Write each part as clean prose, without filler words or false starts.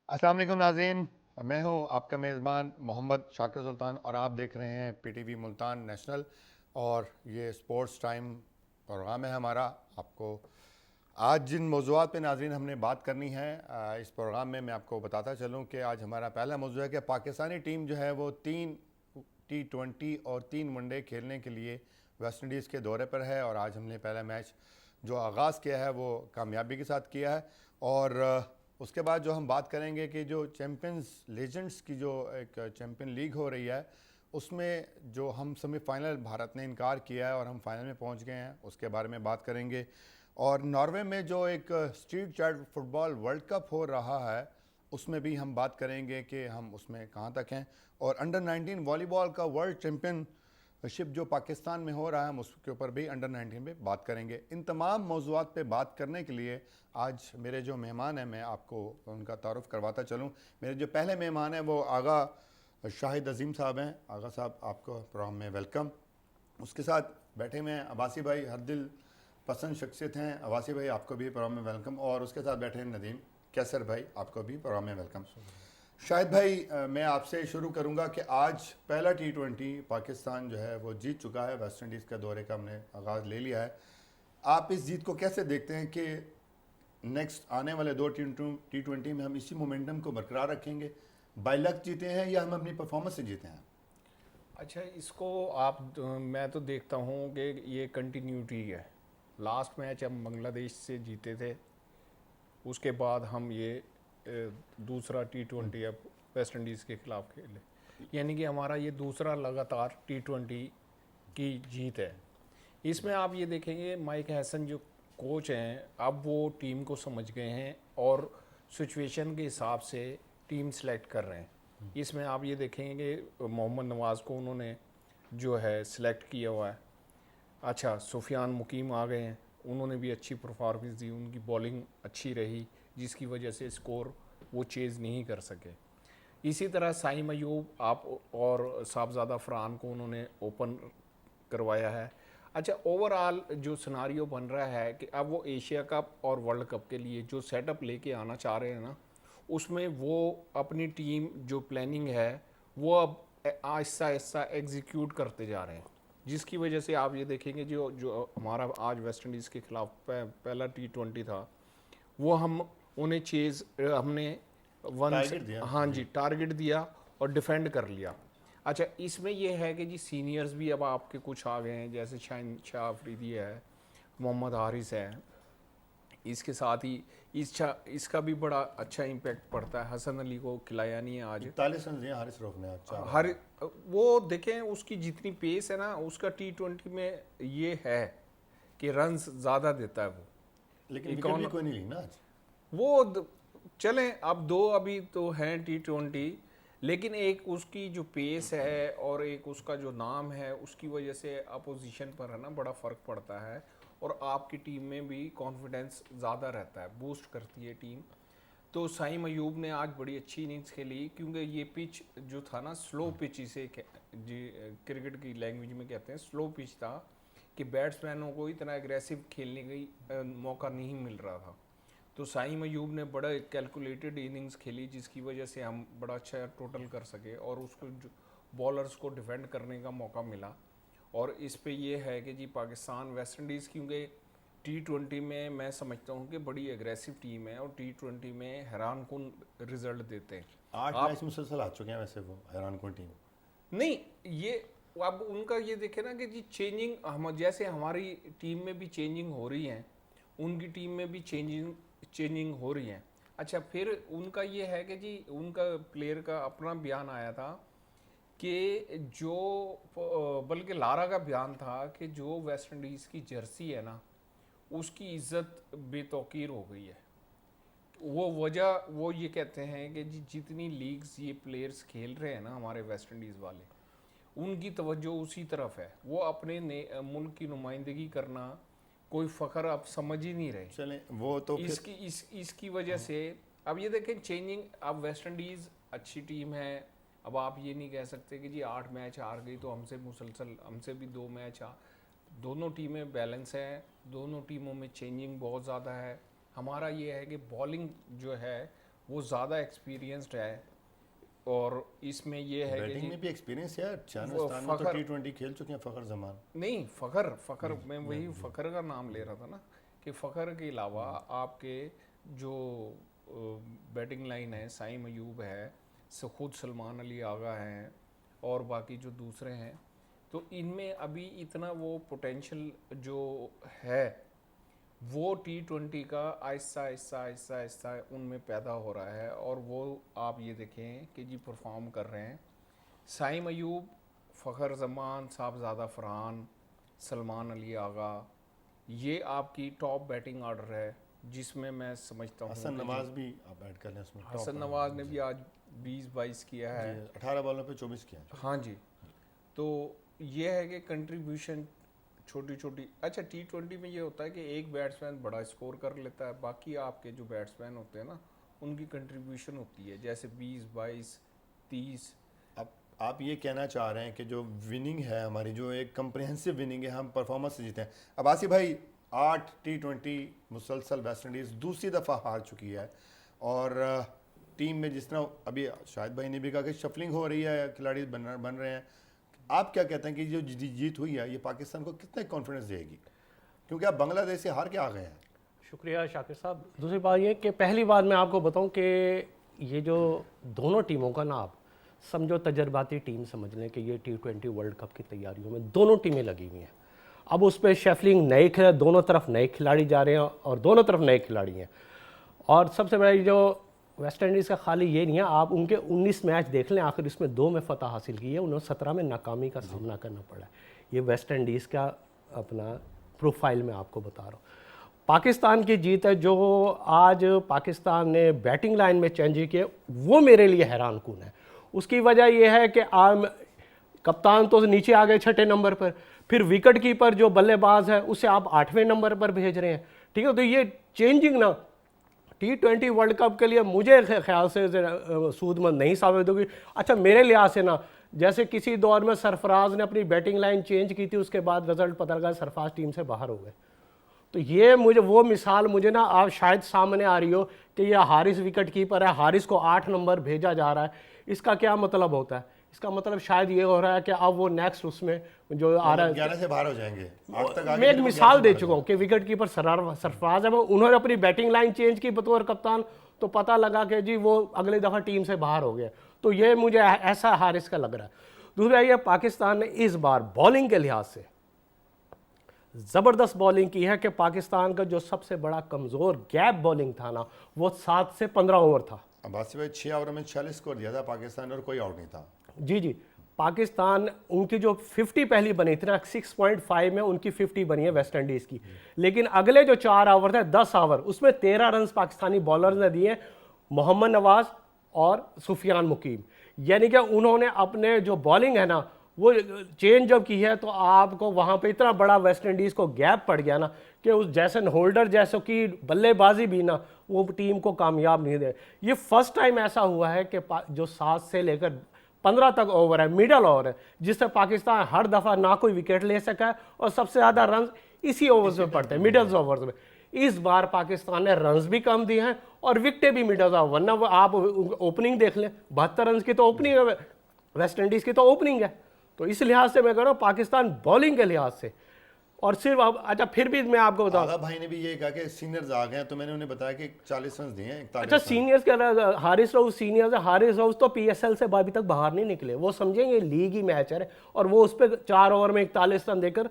अस्सलाम वालेकुम नाज़रीन, मैं हूं आपका मेज़बान मोहम्मद शाकिर सुल्तान और आप देख रहे हैं पीटीवी मुल्तान नेशनल। और ये स्पोर्ट्स टाइम प्रोग्राम है हमारा। आपको आज जिन मौज़ूआत पे नाज़रीन हमने बात करनी है, इस प्रोग्राम में मैं आपको बताता चलूं कि आज हमारा पहला मौज़ू है कि पाकिस्तानी टीम जो है वो 3 T20 और 3 वनडे खेलने के लिए वेस्ट इंडीज़ के दौरे पर है। और आज हमने पहला मैच जो आगाज़ किया है वो कामयाबी के साथ किया है। और उसके बाद जो हम बात करेंगे कि जो चैम्पियंस लेजेंड्स की जो एक चैम्पियन लीग हो रही है उसमें जो हम सेमीफाइनल भारत ने इनकार किया है और हम फाइनल में पहुंच गए हैं, उसके बारे में बात करेंगे। और नॉर्वे में जो एक street child football world cup हो रहा है उसमें भी हम बात करेंगे कि हम उसमें कहाँ तक हैं। और अंडर 19 वॉलीबॉल का वर्ल्ड चैम्पियनशिप जो पाकिस्तान में हो रहा है हम उसके ऊपर भी अंडर 19 पे बात करेंगे। इन तमाम मौज़ूआत पे बात करने के लिए आज मेरे जो मेहमान हैं मैं आपको उनका तारुफ़ करवाता चलूँ। मेरे जो पहले मेहमान हैं वो आगा शाहिद अजीम साहब हैं। आगा साहब आपको प्रोग्राम में वेलकम। उसके साथ बैठे हुए हैं अब्बासी भाई, हर दिल पसंद शख्सियत हैं। अब्बासी भाई आपको भी प्रोग्राम में वेलकम। और उसके साथ बैठे हैं नदीम कैसर भाई, आपको भी प्रोग्राम में वेलकम। शाहिद भाई, मैं आपसे शुरू करूंगा कि आज पहला T20 पाकिस्तान जो है वो जीत चुका है। वेस्ट इंडीज़ का दौरे का हमने आगाज़ ले लिया है। आप इस जीत को कैसे देखते हैं कि नेक्स्ट आने वाले 2 T20 में हम इसी मोमेंटम को बरकरार रखेंगे? बाय लक जीते हैं या हम अपनी परफॉर्मेंस से जीते हैं? अच्छा, इसको मैं तो देखता हूँ कि ये कंटिन्यूटी है। लास्ट मैच हम बांग्लादेश से जीते थे, उसके बाद हम ये दूसरा T20 अब वेस्ट इंडीज़ के खिलाफ खेले, यानी कि हमारा ये दूसरा लगातार T20 की जीत है। इसमें आप ये देखेंगे माइक हैसन जो कोच हैं अब वो टीम को समझ गए हैं और सिचुएशन के हिसाब से टीम सेलेक्ट कर रहे हैं। इसमें आप ये देखेंगे कि मोहम्मद नवाज़ को उन्होंने जो है सिलेक्ट किया हुआ है। अच्छा, सुफियान मुकीम आ गए हैं, उन्होंने भी अच्छी परफॉर्मेंस दी, उनकी बॉलिंग अच्छी रही जिसकी वजह से स्कोर वो चेज़ नहीं कर सके। इसी तरह साइम अयूब आप और साहबजादा फरहान को उन्होंने ओपन करवाया है। अच्छा, ओवरऑल जो सिनारियो बन रहा है कि अब वो एशिया कप और वर्ल्ड कप के लिए जो सेटअप लेके आना चाह रहे हैं ना, उसमें वो अपनी टीम जो प्लानिंग है वो अब आहिस्ता आहिस्ता एग्जीक्यूट करते जा रहे हैं, जिसकी वजह से आप ये देखेंगे जो जो हमारा आज वेस्ट इंडीज़ के खिलाफ पहला T20 था वो हम उन्हें चेज़ हमने वन से, टारगेट दिया हाँ जी। जी, टारगेट दिया और डिफेंड कर लिया। अच्छा, इसमें यह है कि जी सीनियर्स भी अब आपके कुछ आ गए हैं, जैसे शाहिन शाह अफरीदी है, मोहम्मद हारिस है। इसके साथ ही इसका भी बड़ा अच्छा इम्पैक्ट पड़ता है। हसन अली को खिलाया नहीं है आज। 41 रन दिए हारिस रऊफ ने आज 4 ओवर हर में। वो देखें उसकी जितनी पेस है ना, उसका T20 में ये है कि रन्स ज़्यादा देता है वो। लेकिन विकेट भी इकॉन कोई नहीं ली ना आज। वो चलें, अब दो अभी तो हैं T20, लेकिन एक उसकी जो पेस है और एक उसका जो नाम है उसकी वजह से अपोजिशन पर है ना बड़ा फ़र्क पड़ता है और आपकी टीम में भी कॉन्फिडेंस ज़्यादा रहता है, बूस्ट करती है टीम। तो साइम अयूब ने आज बड़ी अच्छी इनिंग्स खेली, क्योंकि ये पिच जो था ना स्लो पिच, इसे जी क्रिकेट की लैंग्वेज में कहते हैं स्लो पिच था, कि बैट्समैनों को इतना एग्रेसिव खेलने का मौका नहीं मिल रहा था। तो साइम अयूब ने बड़ा कैलकुलेटेड इनिंग्स खेली जिसकी वजह से हम बड़ा अच्छा टोटल कर सके और उसको जो बॉलर्स को डिफेंड करने का मौका मिला। और इस पे ये है कि जी पाकिस्तान वेस्ट इंडीज़, क्योंकि T20 में मैं समझता हूँ कि बड़ी एग्रेसिव टीम है और T20 में हैरान कन रिजल्ट देते हैं। 8 मैच आप मुसलसल आ चुके हैं वैसे वो हैरान कौन टीम। नहीं, ये अब उनका ये देखे ना कि जी चेंजिंग, हम जैसे हमारी टीम में भी चेंजिंग हो रही है, उनकी टीम में भी चेंजिंग चेंजिंग हो रही है। अच्छा, फिर उनका ये है कि जी उनका प्लेयर का अपना बयान आया था कि जो बल्कि लारा का बयान था कि जो वेस्ट इंडीज़ की जर्सी है ना उसकी इज्जत बेतौकीर हो गई है। वो वजह वो ये कहते हैं कि जी जितनी लीग्स ये प्लेयर्स खेल रहे हैं ना हमारे वेस्ट इंडीज़ वाले, उनकी तवज्जो उसी तरफ है, वो अपने मुल्क की नुमाइंदगी करना कोई फ़ख्र आप समझ ही नहीं रहे। चलें वो तो फिर। इसकी वजह से अब ये देखें चेंजिंग, अब वेस्ट इंडीज़ अच्छी टीम है। अब आप ये नहीं कह सकते कि जी 8 मैच हार गई तो हमसे मुसलसल, हमसे भी 2 मैच दोनों टीमें बैलेंस हैं, दोनों टीमों में चेंजिंग बहुत ज़्यादा है। हमारा ये है कि बॉलिंग जो है वो ज़्यादा एक्सपीरियंस्ड है। और इसमें ये है कि बैटिंग में भी एक्सपीरियंस है, वो अफगानिस्तान में तो फ़खर T20 खेल चुके हैं फ़खर जमान। नहीं, फ़खर मैं वही फ़खर का नाम ले रहा था ना, कि फ़खर के अलावा आपके जो बैटिंग लाइन है, साइम अयूब है, खुद सलमान अली आगा हैं, और बाकी जो दूसरे हैं, तो इनमें अभी इतना वो पोटेंशियल जो है वो T20 का आहिस्ता आहिस्ता आहिस्ता आहिस्ता उनमें पैदा हो रहा है। और वो आप ये देखें कि जी परफॉर्म कर रहे हैं। साइम अयूब, फ़खर जमान, साहबजादा फरहान, सलमान अली आगा, ये आपकी टॉप बैटिंग ऑर्डर है, जिसमें मैं समझता हूँ हसन नवाज भी आप ऐड कर लें उसमें। हसन नवाज ने भी आज 20-22 किया है। 18 बॉलों पे 24 किया है। हाँ जी। तो ये है कि कंट्रीब्यूशन छोटी छोटी। अच्छा, T20 में ये होता है कि एक बैट्समैन बड़ा स्कोर कर लेता है, बाकी आपके जो बैट्समैन होते हैं ना, उनकी कंट्रीब्यूशन होती है, जैसे 20-22-30। अब आप ये कहना चाह रहे हैं कि जो विनिंग है हमारी, जो एक कंप्रिहेंसिव विनिंग है, हम परफॉर्मेंस से जीते हैं। अब आसिफ भाई 8 T20 मुसलसल वेस्ट इंडीज़ दूसरी दफ़ा हार चुकी है, और टीम में जिस तरह अभी शाहिद भाई ने भी कहा कि शफलिंग हो रही है, खिलाड़ी बन रहे हैं, आप क्या कहते हैं कि जो जीत हुई है ये पाकिस्तान को कितना कॉन्फिडेंस देगी, क्योंकि आप बांग्लादेश से हार के आ गए हैं? शुक्रिया शाकिर साहब। दूसरी बात ये कि पहली बात मैं आपको बताऊं कि ये जो दोनों टीमों का ना, आप समझो तजर्बाती टीम समझ लें कि ये T20 वर्ल्ड कप की तैयारियों में दोनों टीमें लगी हुई हैं। अब उस पर शेफलिंग नए खिलाड़ी, दोनों तरफ नए खिलाड़ी जा रहे हैं और दोनों तरफ नए खिलाड़ी हैं। और सबसे बड़ा जो वेस्ट इंडीज़ का खाली ये नहीं है, आप उनके 19 मैच देख लें, आखिर इसमें 2 में फतह हासिल की है, उन्हें 17 में नाकामी का सामना करना पड़ा है। ये वेस्ट इंडीज़ का अपना प्रोफाइल में आपको बता रहा हूँ। पाकिस्तान की जीत है, जो आज पाकिस्तान ने बैटिंग लाइन में चेंज किए, वो मेरे लिए हैरान कुन है। उसकी वजह यह है कि कप्तान तो नीचे आ गए 6ठे नंबर पर, फिर विकेट कीपर जो बल्लेबाज है उसे आप 8वें नंबर पर भेज रहे हैं, ठीक है। तो ये चेंजिंग ना T20 वर्ल्ड कप के लिए मुझे ख्याल से सूदमंद नहीं साबित होगी। अच्छा, मेरे लिहाज से ना, जैसे किसी दौर में सरफराज ने अपनी बैटिंग लाइन चेंज की थी, उसके बाद रिजल्ट पता लगा सरफराज टीम से बाहर हो गए। तो ये मुझे वो मिसाल मुझे ना आप शायद सामने आ रही हो कि ये हारिस विकेट कीपर है, हारिस को 8 नंबर भेजा जा रहा है। इसका क्या मतलब होता है? इसका मतलब शायद ये हो रहा है कि अब वो नेक्स्ट उसमें जो आ रहा है 11 से बाहर हो जाएंगे। मैं एक मिसाल दे चुका हूँ कि विकेट कीपर सरफराज है, उन्होंने अपनी बैटिंग लाइन चेंज की बतौर कप्तान, तो पता लगा कि जी वो अगली दफ़ा टीम से बाहर हो गया। तो ये मुझे ऐसा हारिस का लग रहा है। दूसरा ये, पाकिस्तान ने इस बार बॉलिंग के लिहाज से ज़बरदस्त बॉलिंग की है कि पाकिस्तान का जो सबसे बड़ा कमज़ोर गैप बॉलिंग था ना, वो 7 से 15 ओवर था। अब आसिफ भाई 6 ओवर में 46 स्कोर दिया था पाकिस्तान और कोई आउट नहीं था। जी, पाकिस्तान, उनकी जो 50 पहली बनी थी ना, 6.5 में उनकी 50 बनी है वेस्ट इंडीज़ की, लेकिन अगले जो 4 ओवर थे, 10 ओवर, उसमें 13 रन पाकिस्तानी बॉलर्स ने दिए, मोहम्मद नवाज और सुफियान मुकीम। यानी कि उन्होंने अपने जो बॉलिंग है ना, वो चेंज जब की है, तो आपको वहाँ पे इतना बड़ा वेस्ट इंडीज़ को गैप पड़ गया ना कि उस जैसन होल्डर जैसों की बल्लेबाजी भी ना वो टीम को कामयाब नहीं दे। ये फर्स्ट टाइम ऐसा हुआ है कि जो 7 से लेकर 15 तक ओवर है, मिडल ओवर है, जिससे पाकिस्तान हर दफ़ा ना कोई विकेट ले सका है, और सबसे ज़्यादा रन इसी ओवर्स में पड़ते हैं, मिडल्स ओवर्स में। इस बार पाकिस्तान ने रन्स भी कम दिए हैं और विकेटें भी मिडल ओवर, वरना आप ओपनिंग देख लें, 72 रन की तो ओपनिंग है, वेस्ट इंडीज़ की तो ओपनिंग है। तो इस लिहाज से मैं कह रहा हूँ पाकिस्तान बॉलिंग के लिहाज से, और सिर्फ अब अच्छा फिर भी मैं आपको बताऊँ, आगा भाई ने भी ये कहा कि सीनियर्स आ गए हैं, तो मैंने उन्हें बताया कि 40 रन दिए हैं। अच्छा सीनियर्स के हारिस राउफ सीनियर्स है, हारिस राउफ तो PSL से अभी तक बाहर नहीं निकले, वो समझेंगे लीग ही मैच है, और वो उस पर 4 ओवर में 41 रन देकर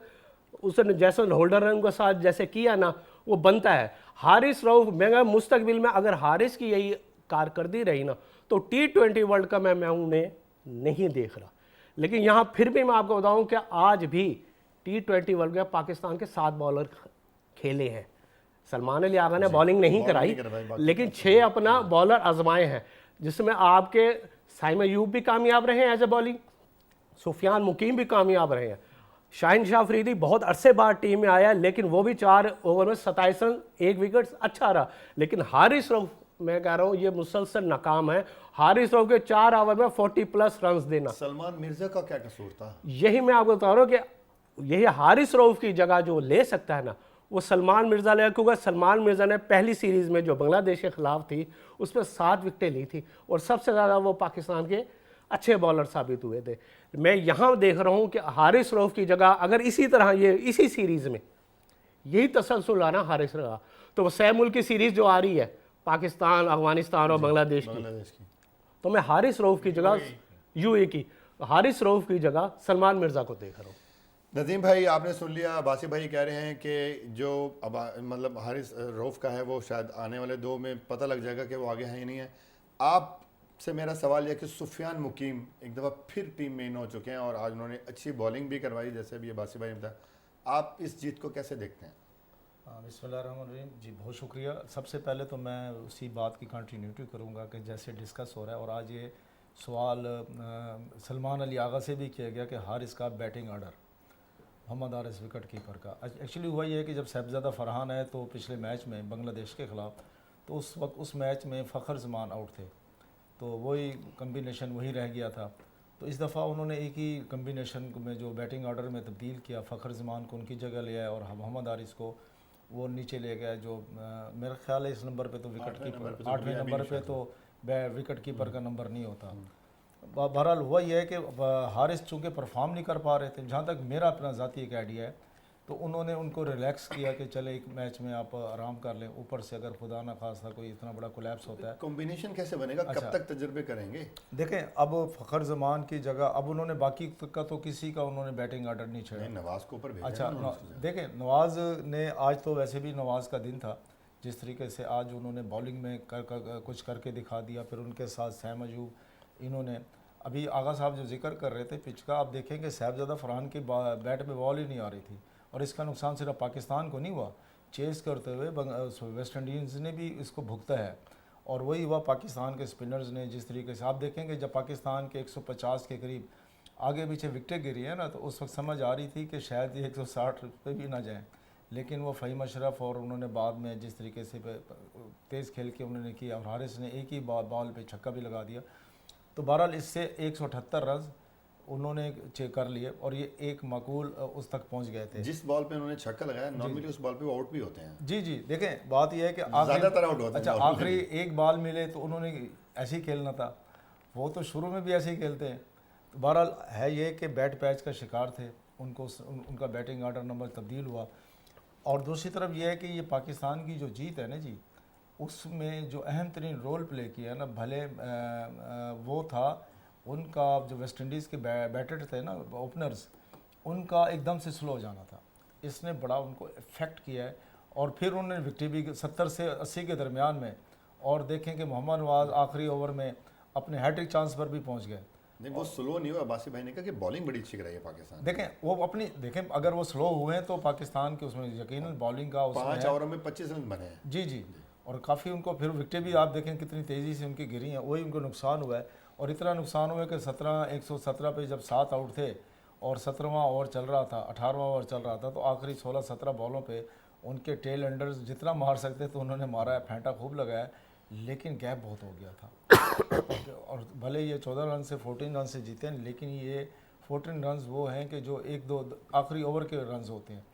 उसने जैसे होल्डर रन के साथ जैसे किया ना, वो बनता है। हारिस राउफ, मैं मुस्तकबिल में अगर हारिस की यही कारकर्दगी रही ना, तो T20 वर्ल्ड कप में मैं उन्हें नहीं देख रहा। लेकिन यहाँ फिर भी मैं आपको बताऊँ कि आज भी T20 वर्ल्ड कप पाकिस्तान के 7 बॉलर खेले हैं। सलमान अली आगा ने बॉलिंग नहीं कराई, लेकिन 6 अपना बॉलर आजमाए हैं, जिसमें आपके साइम अयूब भी कामयाब रहे हैं एज ए बॉलिंग, सुफियान मुकीम भी कामयाब रहे हैं, शाहिन शाह अफरीदी बहुत अरसे बाद टीम में आया, लेकिन वो भी 4 ओवर में 27 रन, 1 विकेट, अच्छा रहा। लेकिन हारिस रऊफ, मैं कह रहा हूँ ये मुसलसल नाकाम है। हारिस रऊफ के 4 ओवर में 40+ रन देना। सलमान मिर्जा का क्या कसूर था? यही मैं आपको बता रहा हूँ कि यही हारिस रऊफ की जगह जो ले सकता है ना, वो सलमान मिर्ज़ा लिया, क्योंकि सलमान मिर्ज़ा ने पहली सीरीज़ में जो बांग्लादेश के ख़िलाफ़ थी उसमें 7 विकेटें ली थी और सबसे ज़्यादा वो पाकिस्तान के अच्छे बॉलर साबित हुए थे। मैं यहाँ देख रहा हूँ कि हारिस रऊफ़ की जगह अगर इसी तरह ये इसी सीरीज़ में यही तसलसल आना हारिस रहा तो वो 6 मुल्क की सीरीज़ जो आ रही है पाकिस्तान, अफगानिस्तान और बांग्लादेश की, तो मैं हारिस रऊफ़ की जगह यूएई की हारिस रऊफ़ की जगह सलमान मिर्ज़ा को देख रहा हूँ। नदीम भाई आपने सुन लिया, बासी भाई कह रहे हैं कि जो अब मतलब हारिस रऊफ़ का है वो शायद आने वाले 2 में पता लग जाएगा कि वो आगे है ही नहीं है। आपसे मेरा सवाल यह कि सुफियान मुकीम एक दफ़ा फिर टीम में इन हो चुके हैं और आज उन्होंने अच्छी बॉलिंग भी करवाई, जैसे अभी ये बासी भाई ने बताया। आप इस जीत को कैसे देखते हैं? बिस्मिल्लाहिर्रहमानिर्रहीम जी, बहुत शुक्रिया। सबसे पहले तो मैं उसी बात की कंटिन्यूटी करूँगा कि जैसे डिस्कस हो रहा है और आज ये सवाल सलमान अली आगा से भी किया गया कि हारिस का batting order, Mohammad Haris wicket keeper का। एक्चुअली हुआ ये है कि जब साहिबजादा फरहान आए तो पिछले मैच में बांग्लादेश के ख़िलाफ़, तो उस वक्त उस मैच में फ़खर जमान आउट थे, तो वही कम्बिनेशन वही रह गया था। तो इस दफ़ा उन्होंने एक ही कम्बिनेशन में जो बैटिंग ऑर्डर में तब्दील किया, फ़खर जमान को उनकी जगह ले आए और मोहम्मद हारिस को वो नीचे ले गए, जो मेरा ख्याल है इस नंबर पे तो विकेट कीपर 8वें नंबर पे तो विकेट कीपर का नंबर नहीं होता। बहरहाल हुआ यह है कि हारिस चूँकि परफॉर्म नहीं कर पा रहे थे, जहाँ तक मेरा अपना ज़ाती एक आइडिया है, तो उन्होंने उनको रिलैक्स किया कि चले एक मैच में आप आराम कर लें, ऊपर से अगर खुदा ना खास्ता कोई इतना बड़ा कोलैप्स होता है। कॉम्बिनेशन कैसे बनेगा? कब तक तजुर्बे करेंगे? देखें, अब फ़खर जमान की जगह अब उन्होंने बाकी का तो किसी का उन्होंने बैटिंग ऑर्डर नहीं छेड़ा। नवाज़ को ऊपर भेजा। अच्छा, देखें नवाज़ ने आज तो वैसे भी नवाज़ का दिन था, जिस तरीके से आज उन्होंने बॉलिंग में कुछ करके दिखा दिया, फिर उनके साथ सैम अयूब, इन्होंने अभी आगा साहब जो जिक्र कर रहे थे पिच का, आप देखें कि साहिबजादा फरहान की बैट में बॉल ही नहीं आ रही थी और इसका नुकसान सिर्फ पाकिस्तान को नहीं हुआ, चेस करते हुए वेस्ट इंडीज़ ने भी इसको भुगता है। और वही हुआ पाकिस्तान के स्पिनर्स ने, जिस तरीके से आप देखेंगे जब पाकिस्तान के 150 के करीब आगे पीछे विकटें गिरी है ना, तो उस वक्त समझ आ रही थी कि शायद ये 160 पे भी ना जाएं, लेकिन वो फ़हीम अशरफ और उन्होंने बाद में जिस तरीके से तेज़ खेल के उन्होंने किया और हारिस ने एक ही बॉल पे छक्का भी लगा दिया, तो बहरहाल इससे 178 रन उन्होंने कर लिए और ये एक माकूल उस तक पहुंच गए थे। जिस बॉल पे उन्होंने छक्का लगाया, नॉर्मली उस बॉल पे वो आउट भी होते हैं। जी जी, देखें बात यह है कि ज़्यादातर आउट होते हैं। अच्छा, आखिरी एक बॉल मिले तो उन्होंने ऐसे ही खेलना था, वो तो शुरू में भी ऐसे ही खेलते हैं। तो बहरहाल है ये कि बैट पैच का शिकार थे, उनको उनका बैटिंग ऑर्डर नंबर तब्दील हुआ। और दूसरी तरफ यह है कि ये पाकिस्तान की जो जीत है ना जी, उसमें जो अहम तरीन रोल प्ले किया ना, भले वो था उनका जो वेस्ट इंडीज़ के बैटर थे ना, ओपनर्स, उनका एकदम से स्लो हो जाना था, इसने बड़ा उनको इफ़ेक्ट किया है। और फिर उन्होंने विकेट भी 70 से 80 के दरमियान में, और देखें कि मोहम्मद नवाज आखिरी ओवर में अपने हैट्रिक चांस पर भी पहुंच गए। नहीं, वो स्लो नहीं हुआ। बासी भाई ने कहा कि बॉलिंग बड़ी अच्छी कराई है पाकिस्तान। देखें वो अपनी देखें अगर वो स्लो हुए हैं तो पाकिस्तान के उसमें यकीनन बॉलिंग का 5 ओवरों में 25 रन बने हैं। जी जी, और काफ़ी उनको फिर विकेटें भी आप देखें कितनी तेज़ी से उनकी गिरी हैं, वही उनको नुकसान हुआ है। और इतना नुकसान हुआ है कि 117 पे जब 7 आउट थे और 17वां ओवर चल रहा था, 18वां ओवर चल रहा था, तो आखिरी 16-17 बॉलों पे उनके टेल एंडर्स जितना मार सकते तो उन्होंने मारा है, फेंटा खूब लगाया, लेकिन गैप बहुत हो गया था। और भले ये 14 रन से 14 रन से जीते हैं, लेकिन ये 14 रन वो हैं कि जो 1-2 आखिरी ओवर के रन होते हैं।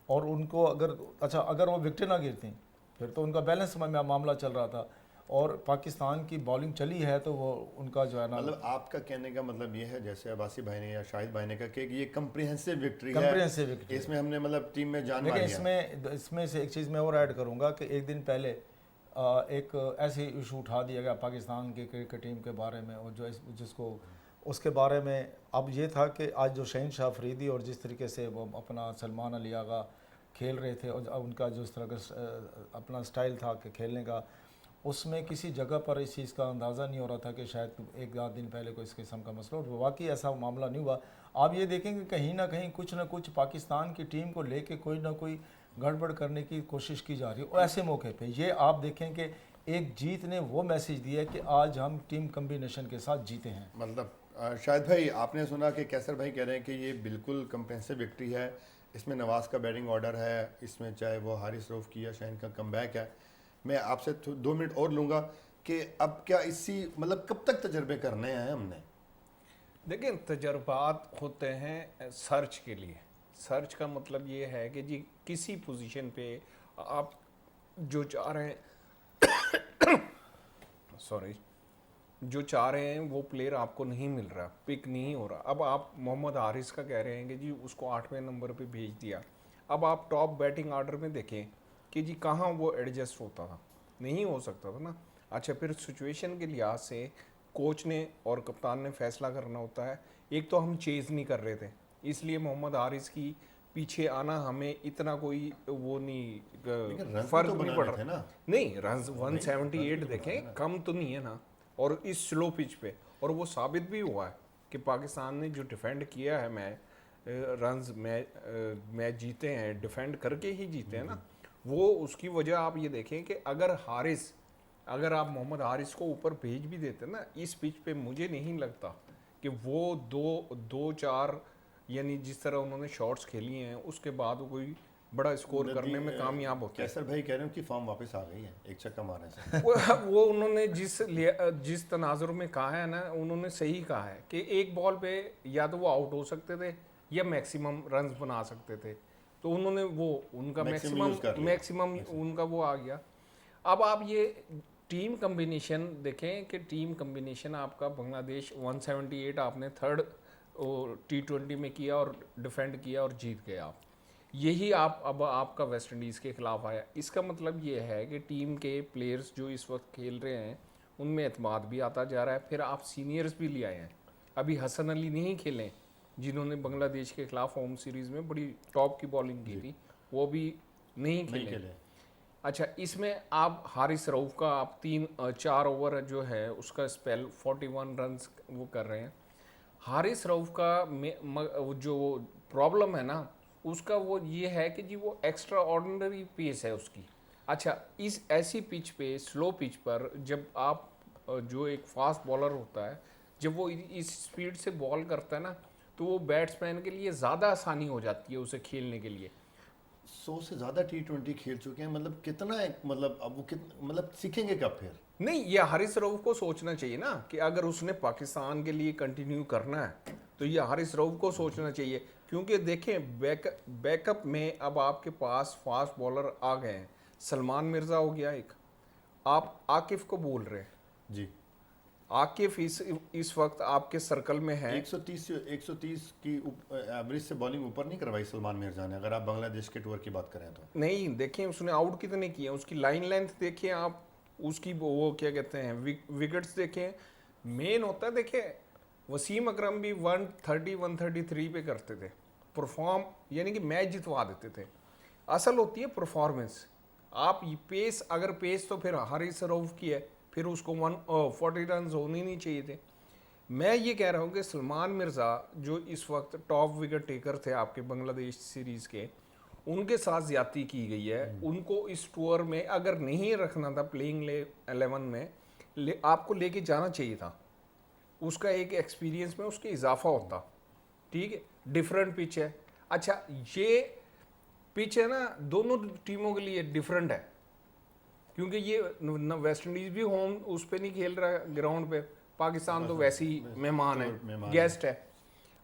और उनको अगर वो विकेटें ना गिरती फिर तो उनका बैलेंस में मामला चल रहा था, और पाकिस्तान की बॉलिंग चली है तो वो उनका जो है ना, मतलब आपका कहने का मतलब ये है, जैसे अब्बासी भाई ने या शाहिद भाई ने कहा कि ये कम्प्रिहेंसिव विक्ट्री है, इसमें हमने मतलब टीम में जान मारी है। इसमें से एक चीज़ मैं और ऐड करूंगा कि एक दिन पहले एक ऐसे इशू उठा दिया गया पाकिस्तान की क्रिकेट टीम के बारे में, और जिसको उसके बारे में अब ये था कि आज जो शहनशाह अफरीदी और जिस तरीके से वो अपना सलमान अली आगा खेल रहे थे और उनका जो इस तरह का अपना स्टाइल था कि खेलने का, उसमें किसी जगह पर इस चीज़ का अंदाज़ा नहीं हो रहा था कि शायद एक आध दिन पहले कोई इस किस्म का मसला हो। वाकई ऐसा मामला नहीं हुआ। आप ये देखेंगे कहीं ना कहीं कुछ ना कुछ पाकिस्तान की टीम को लेके कोई ना कोई गड़बड़ करने की कोशिश की जा रही है। और ऐसे मौके पे ये आप देखें कि एक जीत ने वो मैसेज दिया है कि आज हम टीम कम्बिनेशन के साथ जीते हैं। मतलब शाहिद भाई, आपने सुना कि कैसर भाई कह रहे हैं कि ये बिल्कुल कम्प्रिहेंसिव विक्ट्री है, इसमें नवाज़ का बैटिंग ऑर्डर है, इसमें चाहे वो हारिस रऊफ़ की या शाहीन का कमबैक है। मैं आपसे 2 मिनट और लूँगा कि अब क्या इसी मतलब कब तक तजर्बे करने हैं हमने? देखिए, तजर्बात होते हैं सर्च के लिए। सर्च का मतलब ये है कि जी किसी पोजीशन पे आप जो चाह रहे हैं सॉरी जो चाह रहे हैं वो प्लेयर आपको नहीं मिल रहा, पिक नहीं हो रहा। अब आप मोहम्मद हारिस का कह रहे हैं कि जी उसको 8वें नंबर पे भेज दिया। अब आप टॉप बैटिंग ऑर्डर में देखें कि जी कहाँ वो एडजस्ट होता था, नहीं हो सकता था ना। अच्छा, फिर सिचुएशन के लिहाज से कोच ने और कप्तान ने फैसला करना होता है। एक तो हम चेज़ नहीं कर रहे थे, इसलिए मोहम्मद हारिस की पीछे आना हमें इतना कोई वो नहीं फर्क नहीं पड़ रहा। नहीं, रन 178 देखें कम तो नहीं है ना, और इस स्लो पिच पे। और वो साबित भी हुआ है कि पाकिस्तान ने जो डिफेंड किया है रन्स मैच जीते हैं, डिफेंड करके ही जीते हैं ना। वो उसकी वजह आप ये देखें कि अगर आप मोहम्मद हारिस को ऊपर भेज भी देते ना इस पिच पे, मुझे नहीं लगता कि वो दो चार यानी जिस तरह उन्होंने शॉट्स खेली हैं उसके बाद वो कोई बड़ा स्कोर करने में कामयाब होते हैं। कैसर भाई कह रहे हैं कि फॉर्म वापस आ गई है एक छक्का मारने से। वो उन्होंने जिस तनाजुर में कहा है ना, उन्होंने सही कहा है कि एक बॉल पे या तो वो आउट हो सकते थे या मैक्सिमम रन्स बना सकते थे। तो उन्होंने वो उनका मैक्सिमम उनका वो आ गया। अब आप ये टीम कम्बिनेशन देखें कि टीम कम्बिनेशन आपका बांग्लादेश 178 आपने थर्ड T20 में किया और डिफेंड किया और जीत गए आप। यही अब आपका वेस्ट इंडीज़ के खिलाफ आया। इसका मतलब ये है कि टीम के प्लेयर्स जो इस वक्त खेल रहे हैं उनमें एतमाद भी आता जा रहा है। फिर आप सीनियर्स भी ले आए हैं। अभी हसन अली नहीं खेले जिन्होंने बांग्लादेश के खिलाफ होम सीरीज़ में बड़ी टॉप की बॉलिंग की थी, वो भी नहीं खेले। अच्छा, इसमें आप हारिस रऊफ का आप 4 ओवर जो है उसका स्पेल 41 रन्स वो कर रहे हैं। हारिस रऊफ का जो प्रॉब्लम है ना उसका वो ये है कि जी वो एक्स्ट्रा ऑर्डिनरी पेस है उसकी। अच्छा, इस ऐसी पिच पे स्लो पिच पर जब आप जो एक फास्ट बॉलर होता है जब वो इस स्पीड से बॉल करता है ना तो वो बैट्समैन के लिए ज़्यादा आसानी हो जाती है उसे खेलने के लिए। 100 से ज़्यादा T20 खेल चुके हैं, मतलब कितना मतलब अब वो मतलब सीखेंगे कब फिर? नहीं, ये हारिस रऊफ को सोचना चाहिए ना कि अगर उसने पाकिस्तान के लिए कंटिन्यू करना है तो ये हारिस रऊफ को सोचना चाहिए। क्योंकि देखें बैकअप में अब आपके पास फास्ट बॉलर आ गए हैं। सलमान मिर्ज़ा हो गया एक, आप आकिफ को बोल रहे हैं जी। आकिफ इस वक्त आपके सर्कल में है। 130 की एवरेज से बॉलिंग ऊपर नहीं करवाई सलमान मिर्जा ने, अगर आप बांग्लादेश के टूर की बात करें तो। नहीं, देखें उसने आउट कितने किए, उसकी लाइन लेंथ देखें आप, उसकी वो क्या कहते हैं विकेट्स देखें। मेन होता है देखें वसीम अकरम भी 133 पे करते थे परफॉर्म, यानी कि मैच जितवा देते थे। असल होती है परफॉर्मेंस। आप पेस, अगर पेस तो फिर हारिस रऊफ की है, फिर उसको 140 रन होने नहीं चाहिए थे। मैं ये कह रहा हूँ कि सलमान मिर्ज़ा जो इस वक्त टॉप विकेट टेकर थे आपके बांग्लादेश सीरीज़ के, उनके साथ ज़्यादती की गई है। उनको इस टूर में अगर नहीं रखना था प्लेइंग 11 में, आपको लेके जाना चाहिए था। उसका एक एक्सपीरियंस में उसके इजाफा होता। ठीक है, डिफरेंट पिच है। अच्छा, ये पिच है ना दोनों टीमों के लिए डिफरेंट है, क्योंकि ये वेस्ट इंडीज़ भी होम उस पर नहीं खेल रहा ग्राउंड पे, पाकिस्तान तो वैसे ही मेहमान है, गेस्ट है।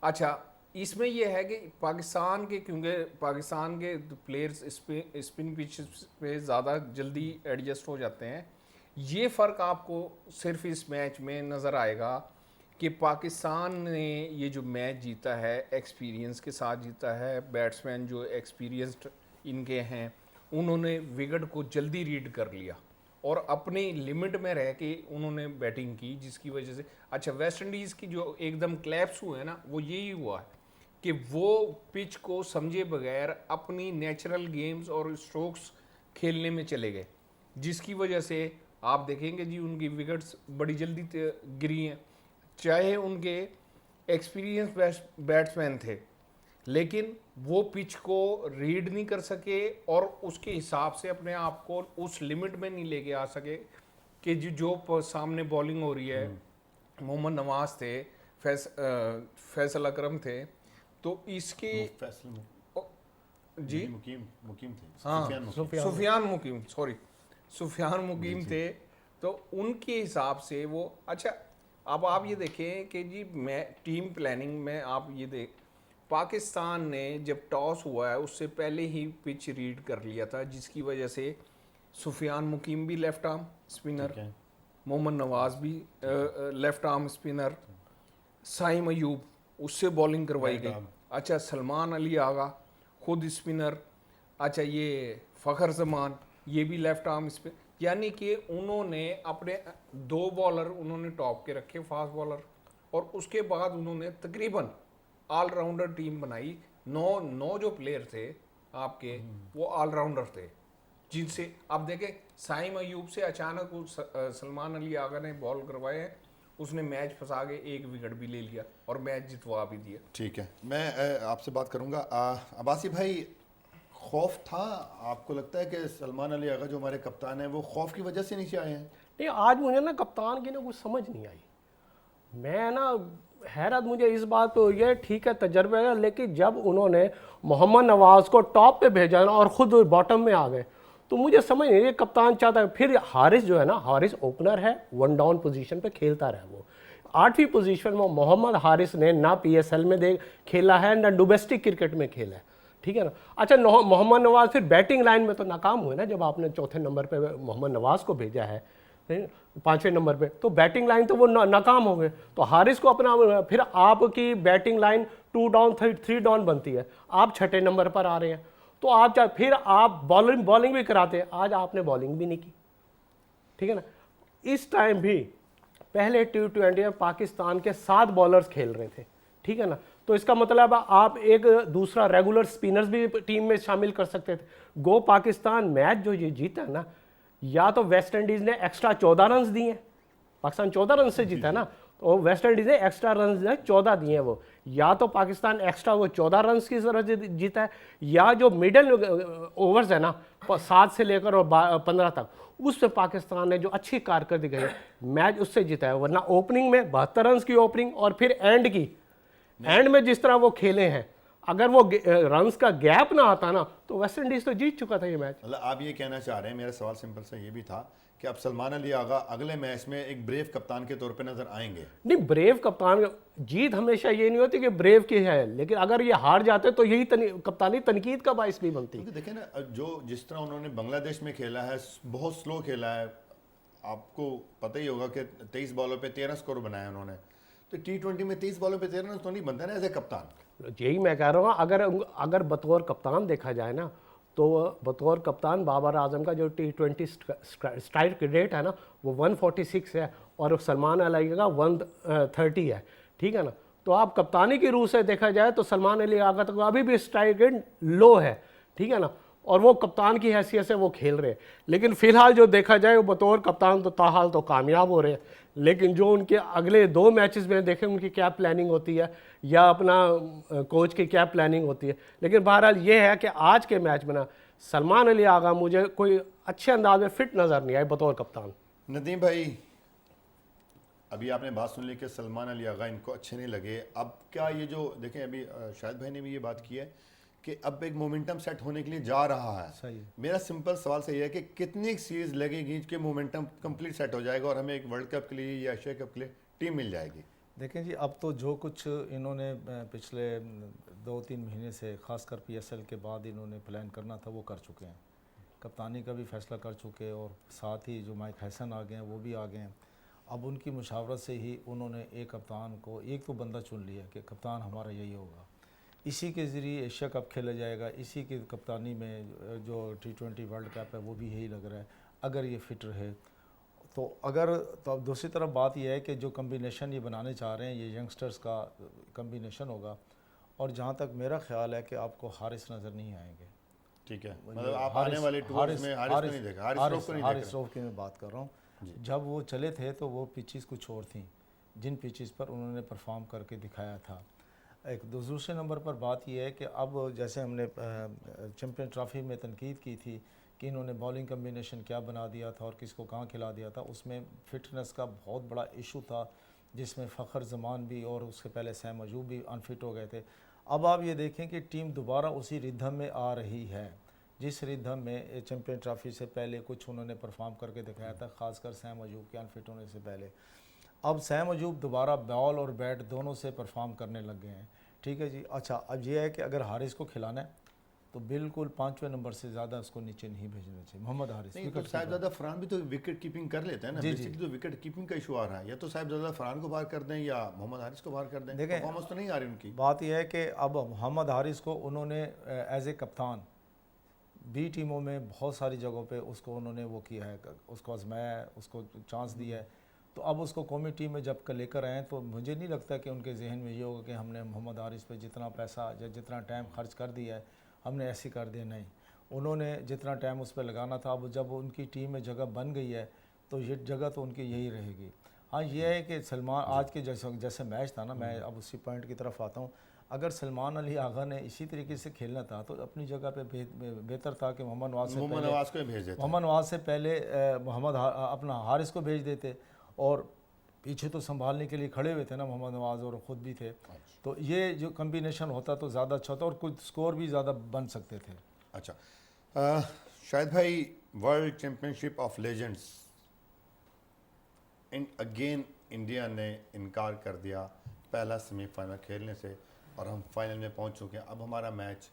अच्छा, इसमें यह है कि पाकिस्तान के, क्योंकि पाकिस्तान के प्लेयर्स स्पिन पिच पे ज़्यादा जल्दी एडजस्ट हो जाते हैं। ये फ़र्क आपको सिर्फ इस मैच में नज़र आएगा कि पाकिस्तान ने ये जो मैच जीता है एक्सपीरियंस के साथ जीता है। बैट्समैन जो एक्सपीरियंस्ड इनके हैं उन्होंने विकेट को जल्दी रीड कर लिया और अपनी लिमिट में रह के उन्होंने बैटिंग की, जिसकी वजह से अच्छा वेस्ट इंडीज़ की जो एकदम क्लैप्स हुए हैं ना, वो यही हुआ है कि वो पिच को समझे बगैर अपनी नेचुरल गेम्स और स्ट्रोक्स खेलने में चले गए, जिसकी वजह से आप देखेंगे जी उनकी विकेट्स बड़ी जल्दी गिरी हैं। चाहे उनके एक्सपीरियंस बैट्समैन थे, लेकिन वो पिच को रीड नहीं कर सके और उसके हिसाब से अपने आप को उस लिमिट में नहीं लेके आ सके कि जो सामने बॉलिंग हो रही है, मोहम्मद नवाज थे, फैसल अकरम थे, तो इसकी जी मुकीम थे, हाँ सुफियान मुकीम थे, तो उनके हिसाब से वो अच्छा। अब आप ये देखें कि जी मैं टीम प्लानिंग में आप ये पाकिस्तान ने जब टॉस हुआ है उससे पहले ही पिच रीड कर लिया था, जिसकी वजह से सुफियान मुकीम भी लेफ्ट आर्म स्पिनर, ठीक है। मोहम्मद नवाज भी left arm spinner, Saim Ayub उससे बॉलिंग करवाई Right गई। arm। अच्छा, सलमान अली आगा खुद स्पिनर। अच्छा, ये फ़खर जमान ये भी लेफ्ट आर्म स्पिन, यानी कि उन्होंने अपने 2 बॉलर उन्होंने टॉप के रखे फास्ट बॉलर, और उसके बाद उन्होंने तकरीबन ऑलराउंडर टीम बनाई। 9 जो प्लेयर थे आपके वो ऑलराउंडर थे, जिनसे आप देखें साइम अयूब से अचानक सलमान अली आगा ने बॉल करवाए हैं, उसने मैच फंसा के 1 विकेट भी ले लिया और मैच जितवा भी दिया। ठीक है, मैं आपसे बात करूंगा। अब्बासी भाई, खौफ था आपको लगता है कि सलमान अली आगा जो हमारे कप्तान हैं वो खौफ की वजह से नीचे आए हैं? नहीं, आज मुझे ना कप्तान की ना कुछ समझ नहीं आई। मैं ना हैरत मुझे इस बात पे हुई है, ठीक है तजर्बे है, लेकिन जब उन्होंने मोहम्मद नवाज को टॉप पे भेजा ना और ख़ुद बॉटम में आ गए, तो मुझे समझ नहीं, ये कप्तान चाहता है। फिर हारिस जो है ना, हारिस ओपनर है, 1 डाउन पोजीशन पे खेलता रहा। वो 8वीं पोजीशन में मोहम्मद हारिस ने ना PSL में खेला है ना डोमेस्टिक क्रिकेट में खेला है, ठीक है ना। अच्छा, मोहम्मद नवाज फिर बैटिंग लाइन में तो नाकाम हुए ना, जब आपने चौथे नंबर पे मोहम्मद नवाज को भेजा है, 5वें नंबर पे, तो बैटिंग लाइन तो वो नाकाम हो गए। तो हारिस को अपना, फिर आपकी बैटिंग लाइन 2 डाउन 3 डाउन बनती है, आप 6ठे नंबर पर आ रहे हैं, तो आप फिर आप बॉलिंग भी कराते हैं। आज आपने बॉलिंग भी नहीं की, ठीक है ना। इस टाइम भी पहले T20 में पाकिस्तान के 7 बॉलर्स खेल रहे थे, ठीक है ना। तो इसका मतलब आप एक दूसरा रेगुलर स्पिनर्स भी टीम में शामिल कर सकते थे। गो पाकिस्तान मैच जो ये जीता है ना, या तो वेस्ट इंडीज़ ने एक्स्ट्रा 14 रन दिए हैं, पाकिस्तान 14 रन से जीता है ना, तो वेस्ट इंडीज़ ने एक्स्ट्रा रन 14 दिए हैं वो, या तो पाकिस्तान एक्स्ट्रा वो 14 रन की जरूरत जीता है, या जो मिडल ओवर्स है ना 7 से लेकर और 15 तक, उससे पाकिस्तान ने जो अच्छी कारकर्दगी है मैच उससे जीता है। वरना ओपनिंग में 72 रन की ओपनिंग और फिर एंड में जिस तरह वो खेले हैं, अगर वो रन्स का गैप ना आता ना तो वेस्ट इंडीज तो जीत चुका था ये मैच। मतलब आप ये कहना चाह रहे हैं, मेरा सवाल सिंपल सा ये भी था कि अब सलमान अली आगा अगले मैच में एक ब्रेव कप्तान के तौर पे नजर आएंगे? नहीं, ब्रेव कप्तान, जीत हमेशा ये नहीं होती कि ब्रेव की है, लेकिन अगर ये हार जाते तो यही कप्तानी तनकीद का बाइस भी बनती। क्योंकि देखें ना, जो जिस तरह उन्होंने बांग्लादेश में खेला है, बहुत स्लो खेला है, आपको पता ही होगा कि 23 बॉलों पे 13 स्कोर बनाया उन्होंने, तो T20 में 23 बॉलों पे 13 रन तो नहीं बनता ना एज ए कप्तान। यही मैं कह रहा हूँ, अगर बतौर कप्तान देखा जाए ना, तो बतौर कप्तान बाबर आजम का जो T20 स्ट्राइक रेट है ना वो 146 है और सलमान अली का 130 है, ठीक है ना। तो आप कप्तानी की रूह से देखा जाए तो सलमान अली आगा तक अभी भी स्ट्राइक रेट लो है, ठीक है ना, और वो कप्तान की हैसियत से वो खेल रहे हैं। लेकिन फिलहाल जो देखा जाए वो बतौर कप्तान तो ताहाल तो कामयाब हो रहे हैं, लेकिन जो उनके अगले 2 मैचेस में देखें उनकी क्या प्लानिंग होती है या अपना कोच की क्या प्लानिंग होती है। लेकिन बहरहाल ये है कि आज के मैच में ना सलमान अली आगा मुझे कोई अच्छे अंदाज में फिट नज़र नहीं आए बतौर कप्तान। नदीम भाई, अभी आपने बात सुन ली कि सलमान अली आगा इनको अच्छे नहीं लगे। अब क्या ये जो देखें, अभी शाहिद भाई ने भी ये बात की है कि अब एक मोमेंटम सेट होने के लिए जा रहा है। सही। मेरा सिंपल सवाल सही है कि कितनी सीरीज लगेगी कि मोमेंटम कंप्लीट सेट हो जाएगा और हमें एक वर्ल्ड कप के लिए या एशिया कप के लिए टीम मिल जाएगी? देखें जी, अब तो जो कुछ इन्होंने पिछले 2-3 महीने से खासकर PSL के बाद इन्होंने प्लान करना था वो कर चुके हैं। कप्तानी का भी फैसला कर चुके हैं और साथ ही जो माइक हैसन आ गए हैं वो भी आ गए हैं। अब उनकी मुशावरत से ही उन्होंने एक कप्तान को, एक तो बंदा चुन लिया कि कप्तान हमारा यही होगा, इसी के ज़रिए एशिया कप खेला जाएगा, इसी की कप्तानी में जो T20 वर्ल्ड कप है वो भी यही लग रहा है अगर ये फिट रहे तो। अगर तो अब दूसरी तरफ बात यह है कि जो कम्बिनेशन ये बनाने चाह रहे हैं ये यंगस्टर्स का कम्बिनेशन होगा, और जहाँ तक मेरा ख्याल है कि आपको हारिस नज़र नहीं आएंगे। ठीक है, मतलब आप आने वाले टूर्स में हारिस को नहीं देखा, हारिस रऊफ की मैं बात कर रहा हूँ। जब वो चले थे तो वो पिचेस कुछ और थी जिन पिचेस पर उन्होंने परफॉर्म करके दिखाया था। एक दूसरे नंबर पर बात यह है कि अब जैसे हमने चैम्पियन ट्रॉफी में तनकीद की थी कि इन्होंने बॉलिंग कम्बिनेशन क्या बना दिया था और किसको कहाँ खिला दिया था, उसमें फ़िटनेस का बहुत बड़ा इशू था जिसमें फ़खर जमान भी और उसके पहले सैम अयूब भी अनफिट हो गए थे। अब आप ये देखें कि टीम दोबारा उसी रिदम में आ रही है जिस रिदम में चैम्पियन ट्रॉफी से पहले कुछ उन्होंने परफॉर्म करके दिखाया था, ख़ासकर सैम अयूब के अनफिट होने से पहले। अब सैम अयूब दोबारा बॉल और बैट दोनों से परफॉर्म करने लग गए हैं। ठीक है जी। अच्छा, अब ये है कि अगर हारिस को खिलाना है तो बिल्कुल 5वें नंबर से ज़्यादा उसको नीचे नहीं भेजना चाहिए। मोहम्मद हारिस नहीं तो साहिबजादा फरहान भी तो विकेट कीपिंग कर लेते हैं ना, बेसिकली तो विकेट कीपिंग का इशू आ रहा है, या तो साहिबजादा फरहान को बाहर कर दें या मोहम्मद हारिस को बाहर कर दें। देखें, परफॉर्मेंस तो नहीं आ रही उनकी। बात यह है कि अब मोहम्मद हारिस को उन्होंने एज ए कप्तान बी टीमों में बहुत सारी जगहों पे उसको उन्होंने वो किया है, उसको आजमाया है, उसको चांस दिया है। तो अब उसको कौमी टीम में जब लेकर आए तो मुझे नहीं लगता कि उनके जहन में ये होगा कि हमने मोहम्मद हारिस पे जितना पैसा या जितना टाइम खर्च कर दिया है हमने ऐसे कर दिया। नहीं, उन्होंने जितना टाइम उस पर लगाना था, अब जब उनकी टीम में जगह बन गई है तो ये जगह तो उनकी यही रहेगी। हाँ, ये है कि सलमान आज के जैसे मैच था ना, मैं अब उसी पॉइंट की तरफ आता हूँ, अगर सलमान अली आगा ने इसी तरीके से खेलना था तो अपनी जगह पे बेहतर था कि मोहम्मद नवाज को भेज देते, मोहम्मद नवाज से पहले अपना हारिस को भेज देते, और पीछे तो संभालने के लिए खड़े हुए थे ना मोहम्मद नवाज और ख़ुद भी थे। तो ये जो कम्बिनेशन होता तो ज़्यादा अच्छा होता और कुछ स्कोर भी ज़्यादा बन सकते थे। अच्छा, शाहिद भाई, world championship of legends again India ने इनकार कर दिया पहला सेमीफाइनल खेलने से और हम फाइनल में पहुंच चुके हैं। अब हमारा मैच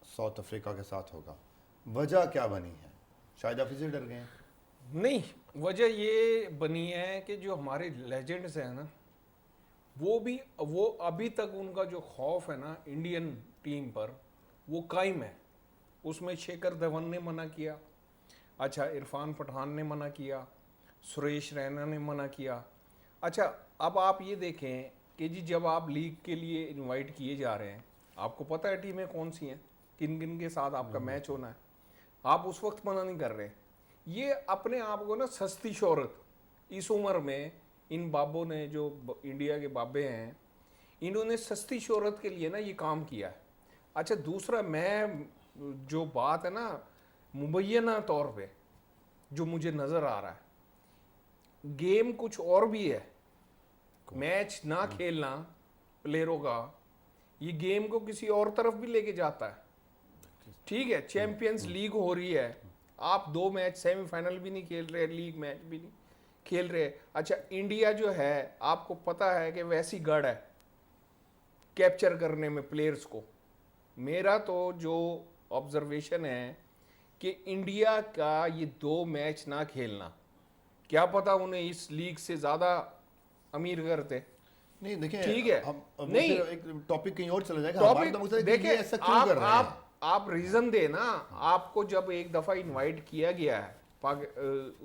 साउथ अफ्रीका के साथ होगा। वजह क्या बनी है? शायद आप इसे डर गए हैं? नहीं, वजह ये बनी है कि जो हमारे लेजेंड्स हैं ना, वो अभी तक उनका जो खौफ है ना इंडियन टीम पर वो कायम है। उसमें शेखर धवन ने मना किया, अच्छा इरफान पठान ने मना किया, सुरेश रैना ने मना किया। अच्छा, अब आप ये देखें कि जी जब आप लीग के लिए इनवाइट किए जा रहे हैं, आपको पता है टीमें कौन सी हैं, किन किन के साथ आपका मैच होना है, आप उस वक्त मना नहीं कर रहे। ये अपने आप को ना सस्ती शोहरत इस उम्र में इन बाबों ने, जो इंडिया के बाबे हैं, इन्होंने सस्ती शोहरत के लिए ना ये काम किया है। अच्छा, दूसरा मैं जो बात है ना मुबैना तौर पे जो मुझे नज़र आ रहा है, गेम कुछ और भी है। मैच ना खेलना प्लेयरों का ये गेम को किसी और तरफ भी लेके जाता है। ठीक है, चैंपियंस लीग हो रही है, आप 2 मैच सेमीफाइनल भी नहीं खेल रहे, लीग मैच भी नहीं खेल रहे। अच्छा, इंडिया जो है आपको पता है कि वैसी गढ़ है कैप्चर करने में प्लेयर्स को। मेरा तो जो ऑब्जर्वेशन है कि इंडिया का ये 2 मैच ना खेलना, क्या पता उन्हें इस लीग से ज़्यादा अमीर करते। नहीं देखिए, ठीक है, हम नहीं एक टॉपिक कहीं और चला जाएगा। टॉपिक देखिए, ऐसा क्यों कर रहे हैं? आप रीजन दे ना। आपको जब एक दफा इनवाइट किया गया है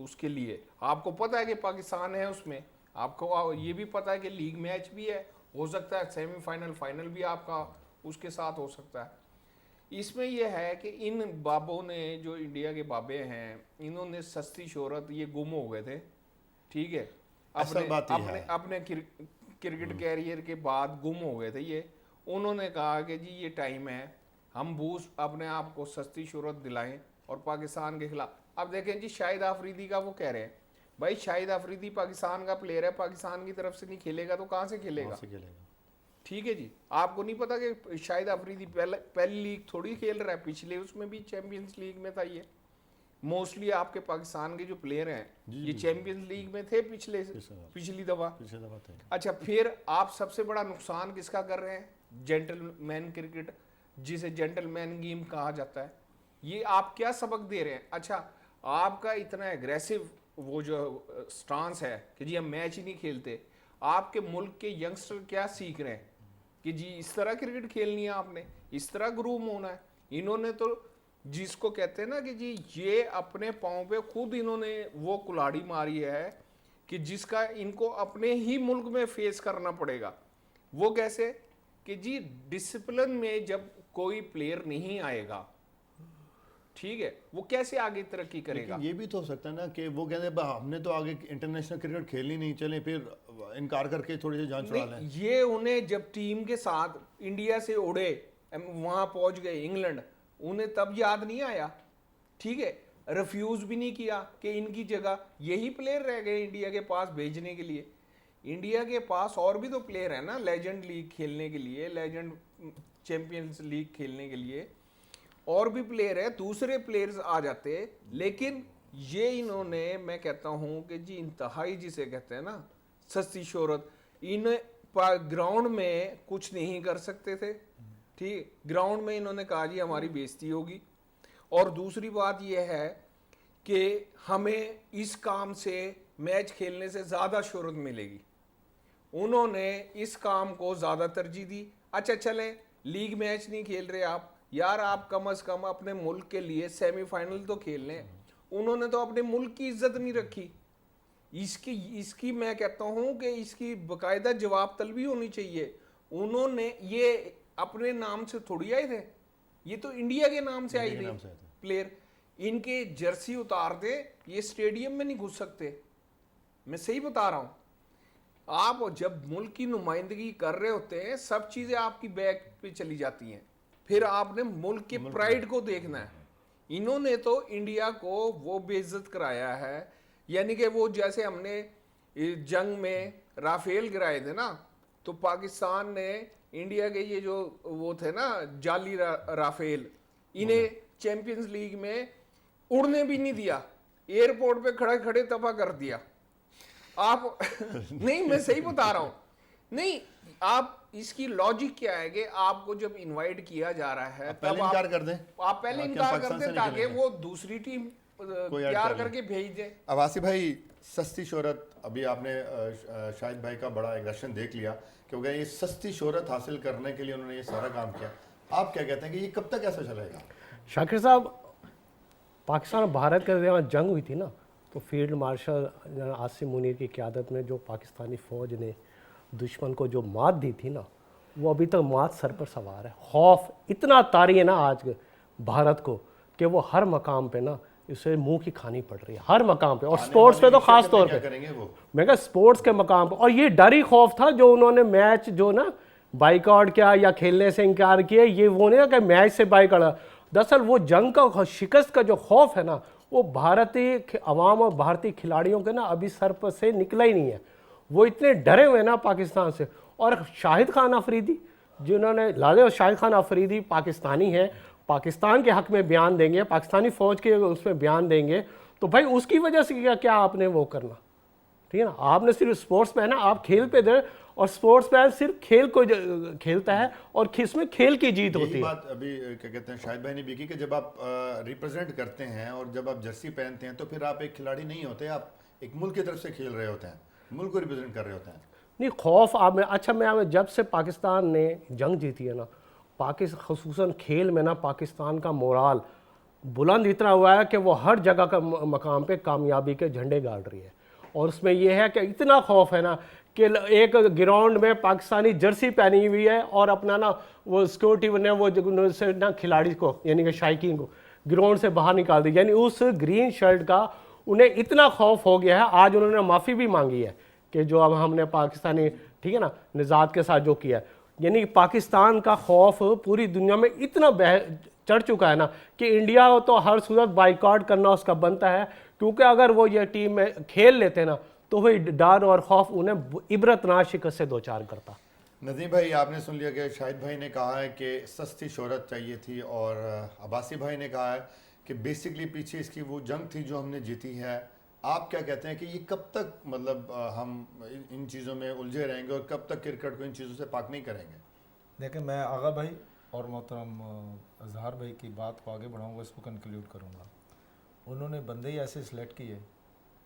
उसके लिए, आपको पता है कि पाकिस्तान है उसमें, आपको ये भी पता है कि लीग मैच भी है, हो सकता है सेमीफाइनल फाइनल भी आपका उसके साथ हो सकता है। इसमें यह है कि इन बाबों ने, जो इंडिया के बाबे हैं, इन्होंने सस्ती शोहरत, ये गुम हो गए थे। ठीक है, अपने क्रिकेट कैरियर के बाद गुम हो गए थे ये। उन्होंने कहा कि जी ये टाइम है हम बूस्ट अपने आप को सस्ती शोहरत दिलाएं और पाकिस्तान के खिलाफ। अब देखें जी, शाहिद आफरीदी का वो कह रहे हैं, भाई शाहिद आफरीदी पाकिस्तान का प्लेयर है, पाकिस्तान की तरफ से नहीं खेलेगा तो कहाँ से खेलेगा? ठीक है जी, आपको नहीं पता कि शाहिद आफरीदी पहली लीग थोड़ी खेल रहा है, पिछले उसमें भी चैंपियंस लीग में था ये। मोस्टली आपके पाकिस्तान के जो प्लेयर हैं ये चैंपियंस लीग में थे पिछली दफा। अच्छा, फिर आप सबसे बड़ा नुकसान किसका कर रहे हैं? जेंटलमैन क्रिकेट, जिसे जेंटलमैन गेम कहा जाता है, ये आप क्या सबक दे रहे हैं? अच्छा, आपका इतना एग्रेसिव वो जो स्टांस है कि जी हम मैच ही नहीं खेलते, आपके मुल्क के यंगस्टर क्या सीख रहे हैं कि जी इस तरह क्रिकेट खेलनी है, आपने इस तरह ग्रूम होना है। इन्होंने तो जिसको कहते हैं ना कि जी ये अपने पाँव पे खुद इन्होंने वो कुल्हाड़ी मारी है कि जिसका इनको अपने ही मुल्क में फेस करना पड़ेगा। वो कैसे कि जी डिसिप्लिन में जब कोई प्लेयर नहीं आएगा, ठीक है, वो कैसे आगे तरक्की करेगा? ये भी तो हो सकता है ना कि वो कहते हैं हमने तो आगे इंटरनेशनल क्रिकेट खेलनी नहीं, चले फिर इनकार करके थोड़ी सी जान छुड़ा लें। ये उन्हें जब टीम के साथ इंडिया से उड़े, वहां पहुंच गए इंग्लैंड, उन्हें तब याद नहीं आया। ठीक है, रिफ्यूज भी नहीं किया कि इनकी जगह यही प्लेयर रह गए इंडिया के पास भेजने के लिए। इंडिया के पास और भी तो प्लेयर है ना, लेजेंड लीग खेलने के लिए, लेजेंड चैंपियंस लीग खेलने के लिए और भी प्लेयर है, दूसरे प्लेयर्स आ जाते। लेकिन ये इन्होंने, मैं कहता हूं कि जी इंतहाई जिसे कहते हैं ना सस्ती शोहरत, इन्हें ग्राउंड में कुछ नहीं कर सकते थे, ठीक, ग्राउंड में इन्होंने कहा जी हमारी बेइज्जती होगी। और दूसरी बात यह है कि हमें इस काम से मैच खेलने से ज़्यादा शोहरत मिलेगी, उन्होंने इस काम को ज़्यादा तरजीह दी। अच्छा चले लीग मैच नहीं खेल रहे आप, यार आप कम से कम अपने मुल्क के लिए सेमीफाइनल तो खेल लें। उन्होंने तो अपने मुल्क की इज्जत नहीं रखी। इसकी मैं कहता हूं कि इसकी बकायदा जवाब तलबी होनी चाहिए। उन्होंने ये अपने नाम से थोड़ी आए थे, ये तो इंडिया के नाम से आए थे प्लेयर। इनके जर्सी उतार दे, ये स्टेडियम में नहीं घुस सकते, मैं सही बता रहा हूं। आप जब मुल्क की नुमाइंदगी कर रहे होते हैं, सब चीजें आपकी बैक पे चली जाती हैं, फिर आपने मुल्क के प्राइड को देखना है। इन्होंने तो इंडिया को वो बेइज्जत कराया है, यानी कि वो जैसे हमने जंग में राफेल गिराए थे ना, तो पाकिस्तान ने इंडिया के ये जो वो थे ना जाली राफेल, इन्हें चैंपियंस लीग में उड़ने भी नहीं दिया, एयरपोर्ट पे खड़े खड़े तबाह कर दिया। आप नहीं, मैं सही बता रहा हूं। नहीं, आप इसकी लॉजिक क्या है कि आपको जब इनवाइट किया जा रहा है तब इनकार कर दें, आप पहले इनकार कर दें ताकि वो दूसरी टीम तैयार करके भेज दे। अब्बासी भाई, सस्ती शोहरत, अभी आपने शाहिद भाई का बड़ा एग्रेशन देख लिया क्योंकि ये सस्ती शोहरत हासिल करने के लिए उन्होंने ये सारा काम किया। आप क्या कहते हैं कि ये कब तक ऐसा चलेगा? शाकिर साहब, पाकिस्तान और भारत के जहाँ जंग हुई थी ना, तो फील्ड मार्शल आसिम मुनीर की क़यादत में जो पाकिस्तानी फ़ौज ने दुश्मन को जो मात दी थी ना, वो अभी तक मात सर पर सवार है। खौफ इतना तारी है ना आज भारत को कि वो हर मकाम पे ना इसे मुंह की खानी पड़ रही है, हर मकाम पे, और स्पोर्ट्स पे तो खास तौर पे। मैं कहा स्पोर्ट्स के मकाम पे, और ये डर ही खौफ था जो उन्होंने मैच जो ना बाइकआउट किया या खेलने से इनकार किया, ये वो नहीं कि मैच से बाइकआउट। दरअसल वो जंग का शिकस्त का जो खौफ है ना, वो भारतीय अवाम और भारतीय खिलाड़ियों के ना अभी सर पर से निकला ही नहीं है। वो इतने डरे हुए ना पाकिस्तान से। और शाहिद खान अफरीदी जिन्होंने लाले, और शाहिद खान अफरीदी पाकिस्तानी है, पाकिस्तान के हक में बयान देंगे, पाकिस्तानी फ़ौज के उसमें बयान देंगे, तो भाई उसकी वजह से क्या आपने वो करना, ठीक है ना। आपने सिर्फ स्पोर्ट्स मैन है, आप खेल पे दे, और स्पोर्ट्स मैन सिर्फ खेल को खेलता है और इसमें खेल की जीत होती है। बात अभी क्या कहते हैं शाहिद भाई ने भी की कि जब आप रिप्रेजेंट करते हैं और जब आप जर्सी पहनते हैं तो फिर आप एक खिलाड़ी नहीं होते, आप एक मुल्क की तरफ से खेल रहे होते हैं, मुल्क को रिप्रेजेंट कर रहे होते हैं। नहीं, खौफ आप में, अच्छा मैं जब से पाकिस्तान ने जंग जीती है ना, पाकिस्तान खसूसन खेल में ना पाकिस्तान का मोराल बुलंद इतना हुआ है कि वो हर जगह का मकाम पे कामयाबी के झंडे गाड़ रही है। और उसमें यह है कि इतना खौफ है ना कि एक ग्राउंड में पाकिस्तानी जर्सी पहनी हुई है और अपना ना वो सिक्योरिटी ने वो से ना खिलाड़ी को यानी कि शायकीन को ग्राउंड से बाहर निकाल दी, यानी उस ग्रीन शर्ट का उन्हें इतना खौफ हो गया है। आज उन्होंने माफ़ी भी मांगी है कि जो अब हमने पाकिस्तानी, ठीक है ना, निजात के साथ जो किया है, यानी पाकिस्तान का खौफ पूरी दुनिया में इतना चढ़ चुका है ना कि इंडिया तो हर सूरत बाइकआउट करना उसका बनता है, क्योंकि अगर वो ये टीम में खेल लेते ना तो वही डर और खौफ उन्हें इबरतनाक शिकस्त से दो चार करता। नदीम भाई, आपने सुन लिया कि शाहिद भाई ने कहा है कि सस्ती शोहरत चाहिए थी, और अब्बासी भाई ने कहा है कि बेसिकली पीछे इसकी वो जंग थी जो हमने जीती है। आप क्या कहते हैं कि ये कब तक मतलब हम इन चीज़ों में उलझे रहेंगे और कब तक क्रिकेट को इन चीज़ों से पाक नहीं करेंगे? देखिए, मैं आगा भाई और मोहतरम अजहर भाई की बात को आगे बढ़ाऊंगा, इसको कंक्लूड करूंगा। उन्होंने बंदे ही ऐसे सिलेक्ट किए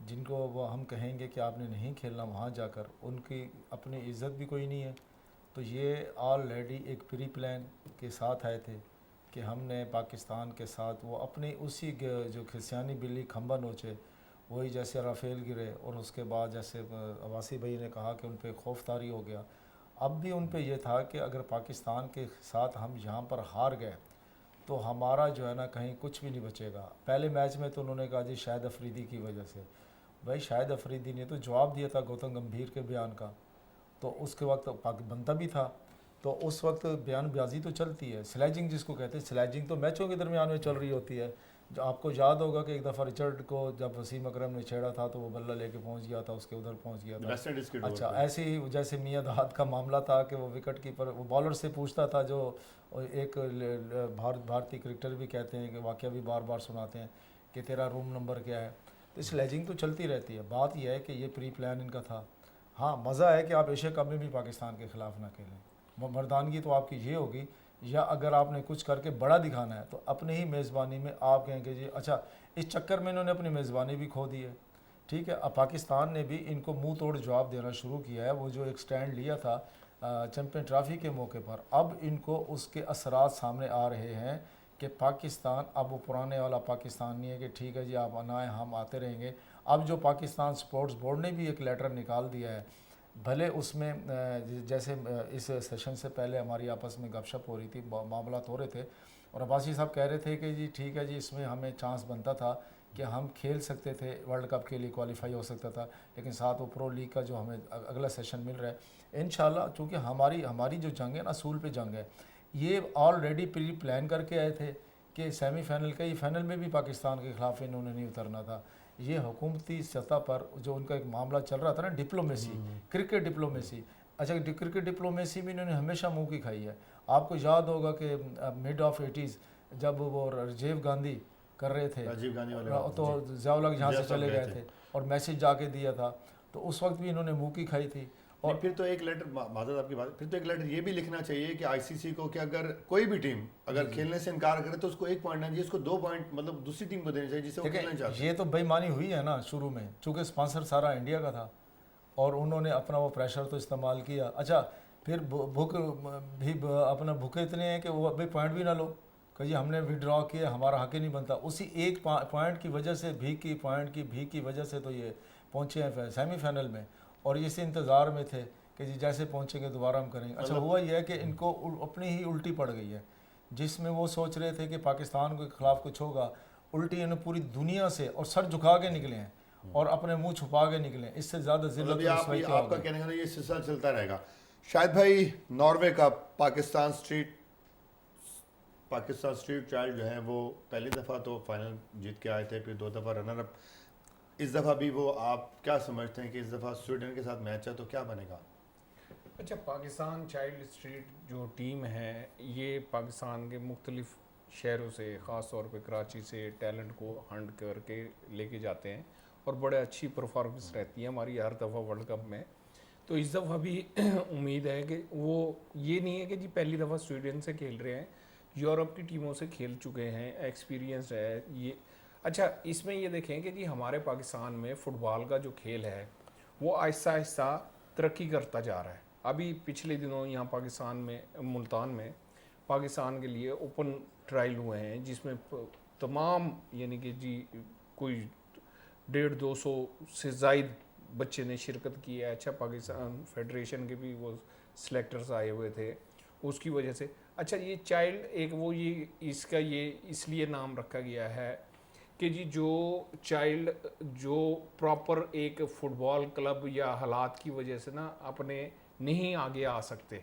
जिनको वो हम कहेंगे कि आपने नहीं खेलना, वहाँ जाकर उनकी अपनी इज़्ज़त भी कोई नहीं है। तो ये ऑलरेडी एक प्री प्लान के साथ आए थे कि हमने पाकिस्तान के साथ वो अपनी उसी जो खिसियानी बिल्ली खंबा नोचे, वही जैसे राफेल गिरे और उसके बाद जैसे अब्बासी भाई ने कहा कि उन पर खौफतारी हो गया। अब भी उन पे ये था कि अगर पाकिस्तान के साथ हम यहाँ पर हार गए तो हमारा जो है ना कहीं कुछ भी नहीं बचेगा। पहले मैच में तो उन्होंने कहा जी शाहिद अफरीदी की वजह से, भाई शाहिद अफरीदी ने तो जवाब दिया था गौतम गंभीर के बयान का, तो उसके वक्त बनता भी था, तो उस वक्त बयानबाजी तो चलती है। स्लेजिंग जिसको कहते हैं, स्लेजिंग तो मैचों के दरमियान में चल रही होती है। जो आपको याद होगा कि एक दफ़ा रिचर्ड को जब वसीम अकरम ने छेड़ा था तो वो बल्ला लेके पहुंच गया था, उसके उधर पहुंच गया था। अच्छा, ऐसे ही जैसे मियां दाद का मामला था कि वो विकेट कीपर वो बॉलर से पूछता था, जो एक भारतीय क्रिकेटर भी कहते हैं कि वाक़या भी बार बार सुनाते हैं कि तेरा रूम नंबर क्या है। तो स्लेजिंग तो चलती रहती है। बात यह है कि ये प्री प्लान इनका था। हाँ मज़ा है कि आप एशिया कप में भी पाकिस्तान के ख़िलाफ़ ना खेलें। मर्दानगी तो आपकी ये होगी, या अगर आपने कुछ करके बड़ा दिखाना है तो अपने ही मेज़बानी में आप कहेंगे जी अच्छा, इस चक्कर में इन्होंने अपनी मेज़बानी भी खो दी है। ठीक है, अब पाकिस्तान ने भी इनको मुंह तोड़ जवाब देना शुरू किया है। वो जो एक स्टैंड लिया था चैम्पियन ट्रॉफी के मौके पर, अब इनको उसके असरात सामने आ रहे हैं कि पाकिस्तान अब वो पुराने वाला पाकिस्तान नहीं है कि ठीक है जी आप आए हम आते रहेंगे। अब जो पाकिस्तान स्पोर्ट्स बोर्ड ने भी एक लेटर निकाल दिया है, भले उसमें जैसे इस सेशन से पहले हमारी आपस में गपशप हो रही थी, मामला हो रहे थे, और अब्बासी साहब कह रहे थे कि जी ठीक है जी इसमें हमें चांस बनता था कि हम खेल सकते थे, वर्ल्ड कप के लिए क्वालिफाई हो सकता था, लेकिन साथ वो प्रो लीग का जो हमें अगला सेशन मिल रहा है इंशाल्लाह, चूँकि हमारी जो जंग है ना असूल पे जंग है, ये ऑलरेडी प्री प्लान करके आए थे कि सेमीफाइनल का ही फाइनल में भी पाकिस्तान के ख़िलाफ़ इन्होंने नहीं उतरना था। ये हुकूमती सतह पर जो उनका एक मामला चल रहा था ना, डिप्लोमेसी, क्रिकेट डिप्लोमेसी, अच्छा क्रिकेट डिप्लोमेसी में इन्होंने हमेशा मुँह की खाई है। आपको याद होगा कि मिड ऑफ 80s जब वो राजीव गांधी कर रहे थे, राजीव गांधी वाले तो ज़ियाउल हक यहाँ से चले गए थे और मैसेज जाके दिया था, तो उस वक्त भी इन्होंने मुँह की खाई थी। और फिर तो एक लेटर, माजरत आपकी बात, फिर तो एक लेटर ये भी लिखना चाहिए कि आईसीसी को कि अगर कोई भी टीम अगर खेलने से इनकार करे तो उसको 1 पॉइंट ना चाहिए, उसको 2 पॉइंट मतलब दूसरी टीम को देने चाहिए जिससे वो खेलना चाहते हैं। ये तो बेईमानी हुई है ना शुरू में, चूँकि स्पॉन्सर सारा इंडिया का था और उन्होंने अपना वो प्रेशर तो इस्तेमाल किया। अच्छा फिर भूख भी अपना भूखे इतने हैं कि वो अभी पॉइंट भी ना लो कि जी हमने विड्रॉ किया, हमारा हक ही नहीं बनता। उसी एक पॉइंट की वजह से, भीख की वजह से तो ये पहुँचे हैं सेमीफाइनल में, और इसी इंतज़ार में थे कि जी जैसे पहुँचेंगे दोबारा हम करेंगे। अच्छा हुआ यह है कि इनको अपनी ही उल्टी पड़ गई है, जिसमें वो सोच रहे थे कि पाकिस्तान के खिलाफ कुछ होगा, उल्टी इन्हें पूरी दुनिया से और सर झुका के निकले हैं और अपने मुंह छुपा के निकले। इससे ज़्यादा जिल्लत आपका कहने का ये सिलसिला चलता रहेगा। शायद भाई नॉर्वे का पाकिस्तान स्ट्रीट चाइल्ड जो है वो पहली दफ़ा तो फाइनल जीत के आए थे, फिर 2 दफ़ा रनर अप, इस दफ़ा भी वो, आप क्या समझते हैं कि इस दफ़ा स्वीडन के साथ मैच है तो क्या बनेगा? अच्छा, पाकिस्तान चाइल्ड स्ट्रीट जो टीम है ये पाकिस्तान के मुख्तलिफ शहरों से, ख़ास तौर पे कराची से टैलेंट को हंट करके लेके जाते हैं और बड़े अच्छी परफॉर्मेंस रहती है हमारी हर दफ़ा वर्ल्ड कप में। तो इस दफ़ा भी उम्मीद है कि वो, ये नहीं है कि जी पहली दफ़ा स्वीडन से खेल रहे हैं, यूरोप की टीमों से खेल चुके हैं, एक्सपीरियंस है ये। अच्छा, इसमें ये देखें कि जी हमारे पाकिस्तान में फ़ुटबॉल का जो खेल है वो आहिस्ता आहिस्ता तरक्की करता जा रहा है। अभी पिछले दिनों यहाँ पाकिस्तान में, मुल्तान में पाकिस्तान के लिए ओपन ट्रायल हुए हैं जिसमें तमाम यानी कि जी कोई 150-200 से ज़ायद बच्चे ने शिरकत की है। अच्छा, पाकिस्तान फेडरेशन के भी वो सिलेक्टर्स आए हुए थे उसकी वजह से। अच्छा, ये चाइल्ड एक वो, ये इसका ये इसलिए नाम रखा गया है कि जी जो चाइल्ड जो प्रॉपर एक फ़ुटबॉल क्लब या हालात की वजह से ना अपने नहीं आगे आ सकते,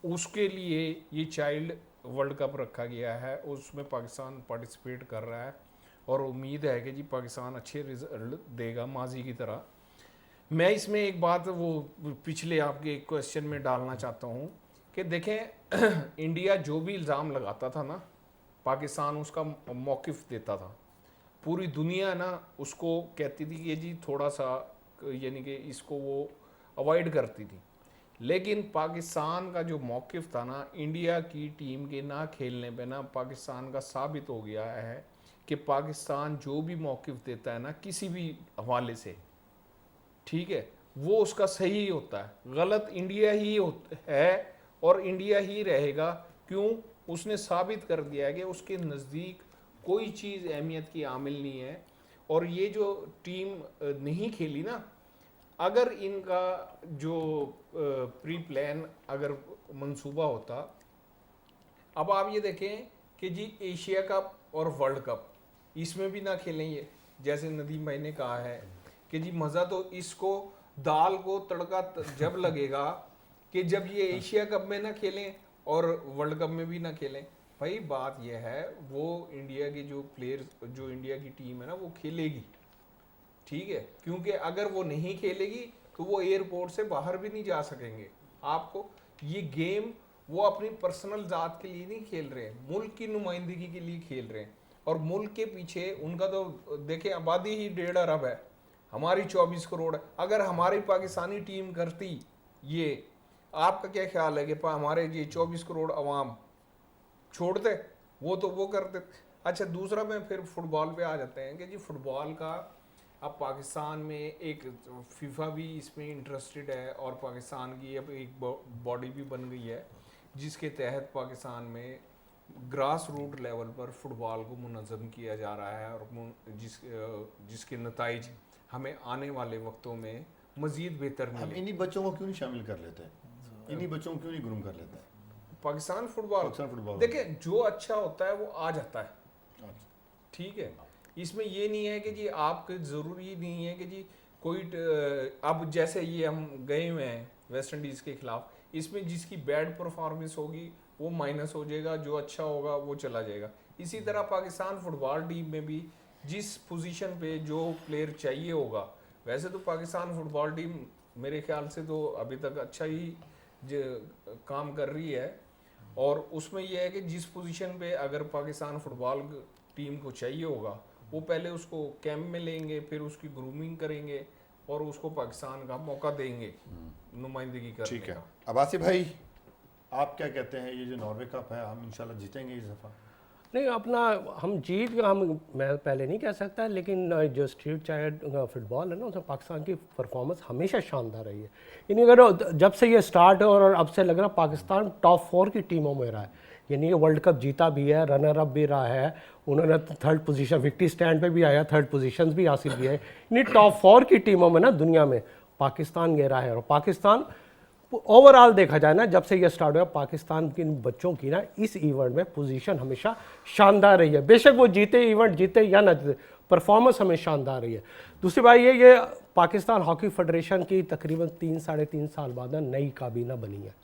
उसके लिए ये चाइल्ड वर्ल्ड कप रखा गया है। उसमें पाकिस्तान पार्टिसिपेट कर रहा है और उम्मीद है कि जी पाकिस्तान अच्छे रिजल्ट देगा माजी की तरह। मैं इसमें एक बात वो पिछले आपके एक क्वेश्चन में डालना चाहता हूँ कि देखें इंडिया जो भी इल्ज़ाम लगाता था ना, पाकिस्तान उसका मौक़िफ़ देता था। पूरी दुनिया ना उसको कहती थी कि जी थोड़ा सा यानी कि इसको वो अवॉइड करती थी, लेकिन पाकिस्तान का जो मौक़िफ़ था ना इंडिया की टीम के ना खेलने पे ना पाकिस्तान का साबित हो गया है कि पाकिस्तान जो भी मौक़िफ़ देता है ना किसी भी हवाले से, ठीक है, वो उसका सही होता है। गलत इंडिया ही है और इंडिया ही रहेगा। क्यों? उसने साबित कर दिया है कि उसके नज़दीक कोई चीज़ अहमियत की आमिल नहीं है। और ये जो टीम नहीं खेली ना, अगर इनका जो प्री प्लान अगर मंसूबा होता, अब आप ये देखें कि जी एशिया कप और वर्ल्ड कप इसमें भी ना खेलें ये, जैसे नदीम भाई ने कहा है कि जी मज़ा तो इसको दाल को तड़का जब लगेगा कि जब ये एशिया कप में ना खेलें और वर्ल्ड कप में भी ना खेलें। भाई बात यह है वो इंडिया के जो प्लेयर्स, जो इंडिया की टीम है ना वो खेलेगी, ठीक है, क्योंकि अगर वो नहीं खेलेगी तो वो एयरपोर्ट से बाहर भी नहीं जा सकेंगे। आपको ये गेम वो अपनी पर्सनल ज़ात के लिए नहीं खेल रहे हैं, मुल्क की नुमाइंदगी के लिए खेल रहे हैं। और मुल्क के पीछे उनका तो देखें आबादी ही 1.5 अरब है, हमारी 24 करोड़ है। अगर हमारी पाकिस्तानी टीम करती ये, आपका क्या ख्याल है कि हमारे ये 24 करोड़ अवाम छोड़ते? वो तो वो करते। अच्छा, दूसरा में फिर फुटबॉल पे आ जाते हैं कि जी फुटबॉल का अब पाकिस्तान में एक फीफा भी इसमें इंटरेस्टेड है और पाकिस्तान की अब एक बॉडी भी बन गई है जिसके तहत पाकिस्तान में ग्रास रूट लेवल पर फुटबॉल को मुनज़्ज़म किया जा रहा है और जिसके नताइज हमें आने वाले वक्तों में मज़ीद बेहतर हम मिले। इन्हीं बच्चों को क्यों नहीं शामिल कर लेते, इन्हीं बच्चों को क्यों नहीं ग्रूम कर लेते? पाकिस्तान पाकिस्तान फुटबॉल देखिए, जो अच्छा होता है वो आ जाता है, ठीक है। इसमें ये नहीं है कि जी आपके ज़रूरी नहीं है कि जी कोई अब जैसे ये हम गए हुए हैं वेस्ट इंडीज़ के खिलाफ, इसमें जिसकी बैड परफॉर्मेंस होगी वो माइनस हो जाएगा, जो अच्छा होगा वो चला जाएगा। इसी तरह पाकिस्तान फुटबॉल टीम में भी जिस पोजीशन पे जो प्लेयर चाहिए होगा, वैसे तो पाकिस्तान फुटबॉल टीम मेरे ख्याल से तो अभी तक अच्छा ही काम कर रही है, और उसमें यह है कि जिस पोजीशन पे अगर पाकिस्तान फुटबॉल टीम को चाहिए होगा वो पहले उसको कैंप में लेंगे, फिर उसकी ग्रूमिंग करेंगे और उसको पाकिस्तान का मौका देंगे नुमाइंदगी करने ठीक है। का। अब्बासी भाई, आप क्या कहते हैं, ये जो नॉर्वे कप है हम इंशाल्लाह जीतेंगे इस दफ़ा? नहीं, अपना हम जीत मैं पहले नहीं कह सकता, लेकिन जो स्ट्रीट चाइल्ड फुटबॉल है ना उसमें पाकिस्तान की परफॉर्मेंस हमेशा शानदार रही है। यानी अगर जब से ये स्टार्ट है और अब से लग रहा पाकिस्तान टॉप 4 की टीमों में रहा है, यानी कि वर्ल्ड कप जीता भी है, रनर अप भी रहा है, उन्होंने 3rd पोजीशन विक्ट्री स्टैंड पे भी आया, 3rd पोजीशंस भी हासिल किए है। यानी टॉप 4 की टीमों में ना दुनिया में पाकिस्तान गया है। और पाकिस्तान ओवरऑल देखा जाए ना, जब से ये स्टार्ट हुआ पाकिस्तान के बच्चों की ना इस इवेंट में पोजीशन हमेशा शानदार रही है। बेशक वो जीते, इवेंट जीते या ना जीते, परफॉर्मेंस हमें शानदार रही है। दूसरी बात ये पाकिस्तान हॉकी फेडरेशन की तकरीबन 3-3.5 साल बाद नई काबीना बनी है।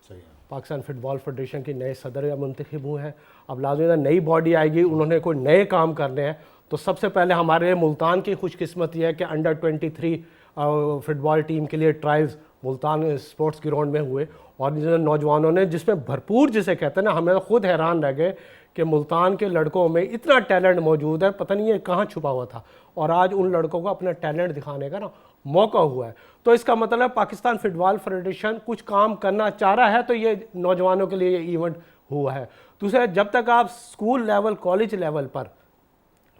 सही है। पाकिस्तान फुटबॉल फेडरेशन के नए सदर या मुंतखब हुए हैं। अब लाज़मी नई बॉडी आएगी, उन्होंने कोई नए काम करने हैं। तो सबसे पहले हमारे मुल्तान की खुशकिस्मती है कि अंडर 23 फुटबॉल टीम के लिए ट्रायल्स मुल्तान स्पोर्ट्स ग्राउंड में हुए, और नौजवानों ने जिसमें भरपूर, जिसे कहते हैं ना, हमें खुद हैरान रह गए कि मुल्तान के लड़कों में इतना टैलेंट मौजूद है, पता नहीं है कहाँ छुपा हुआ था, और आज उन लड़कों को अपना टैलेंट दिखाने का ना मौका हुआ है। तो इसका मतलब पाकिस्तान फुटबॉल फेडरेशन कुछ काम करना चाह रहा है, तो ये नौजवानों के लिए ये इवेंट हुआ है। दूसरा, जब तक आप स्कूल लेवल, कॉलेज लेवल पर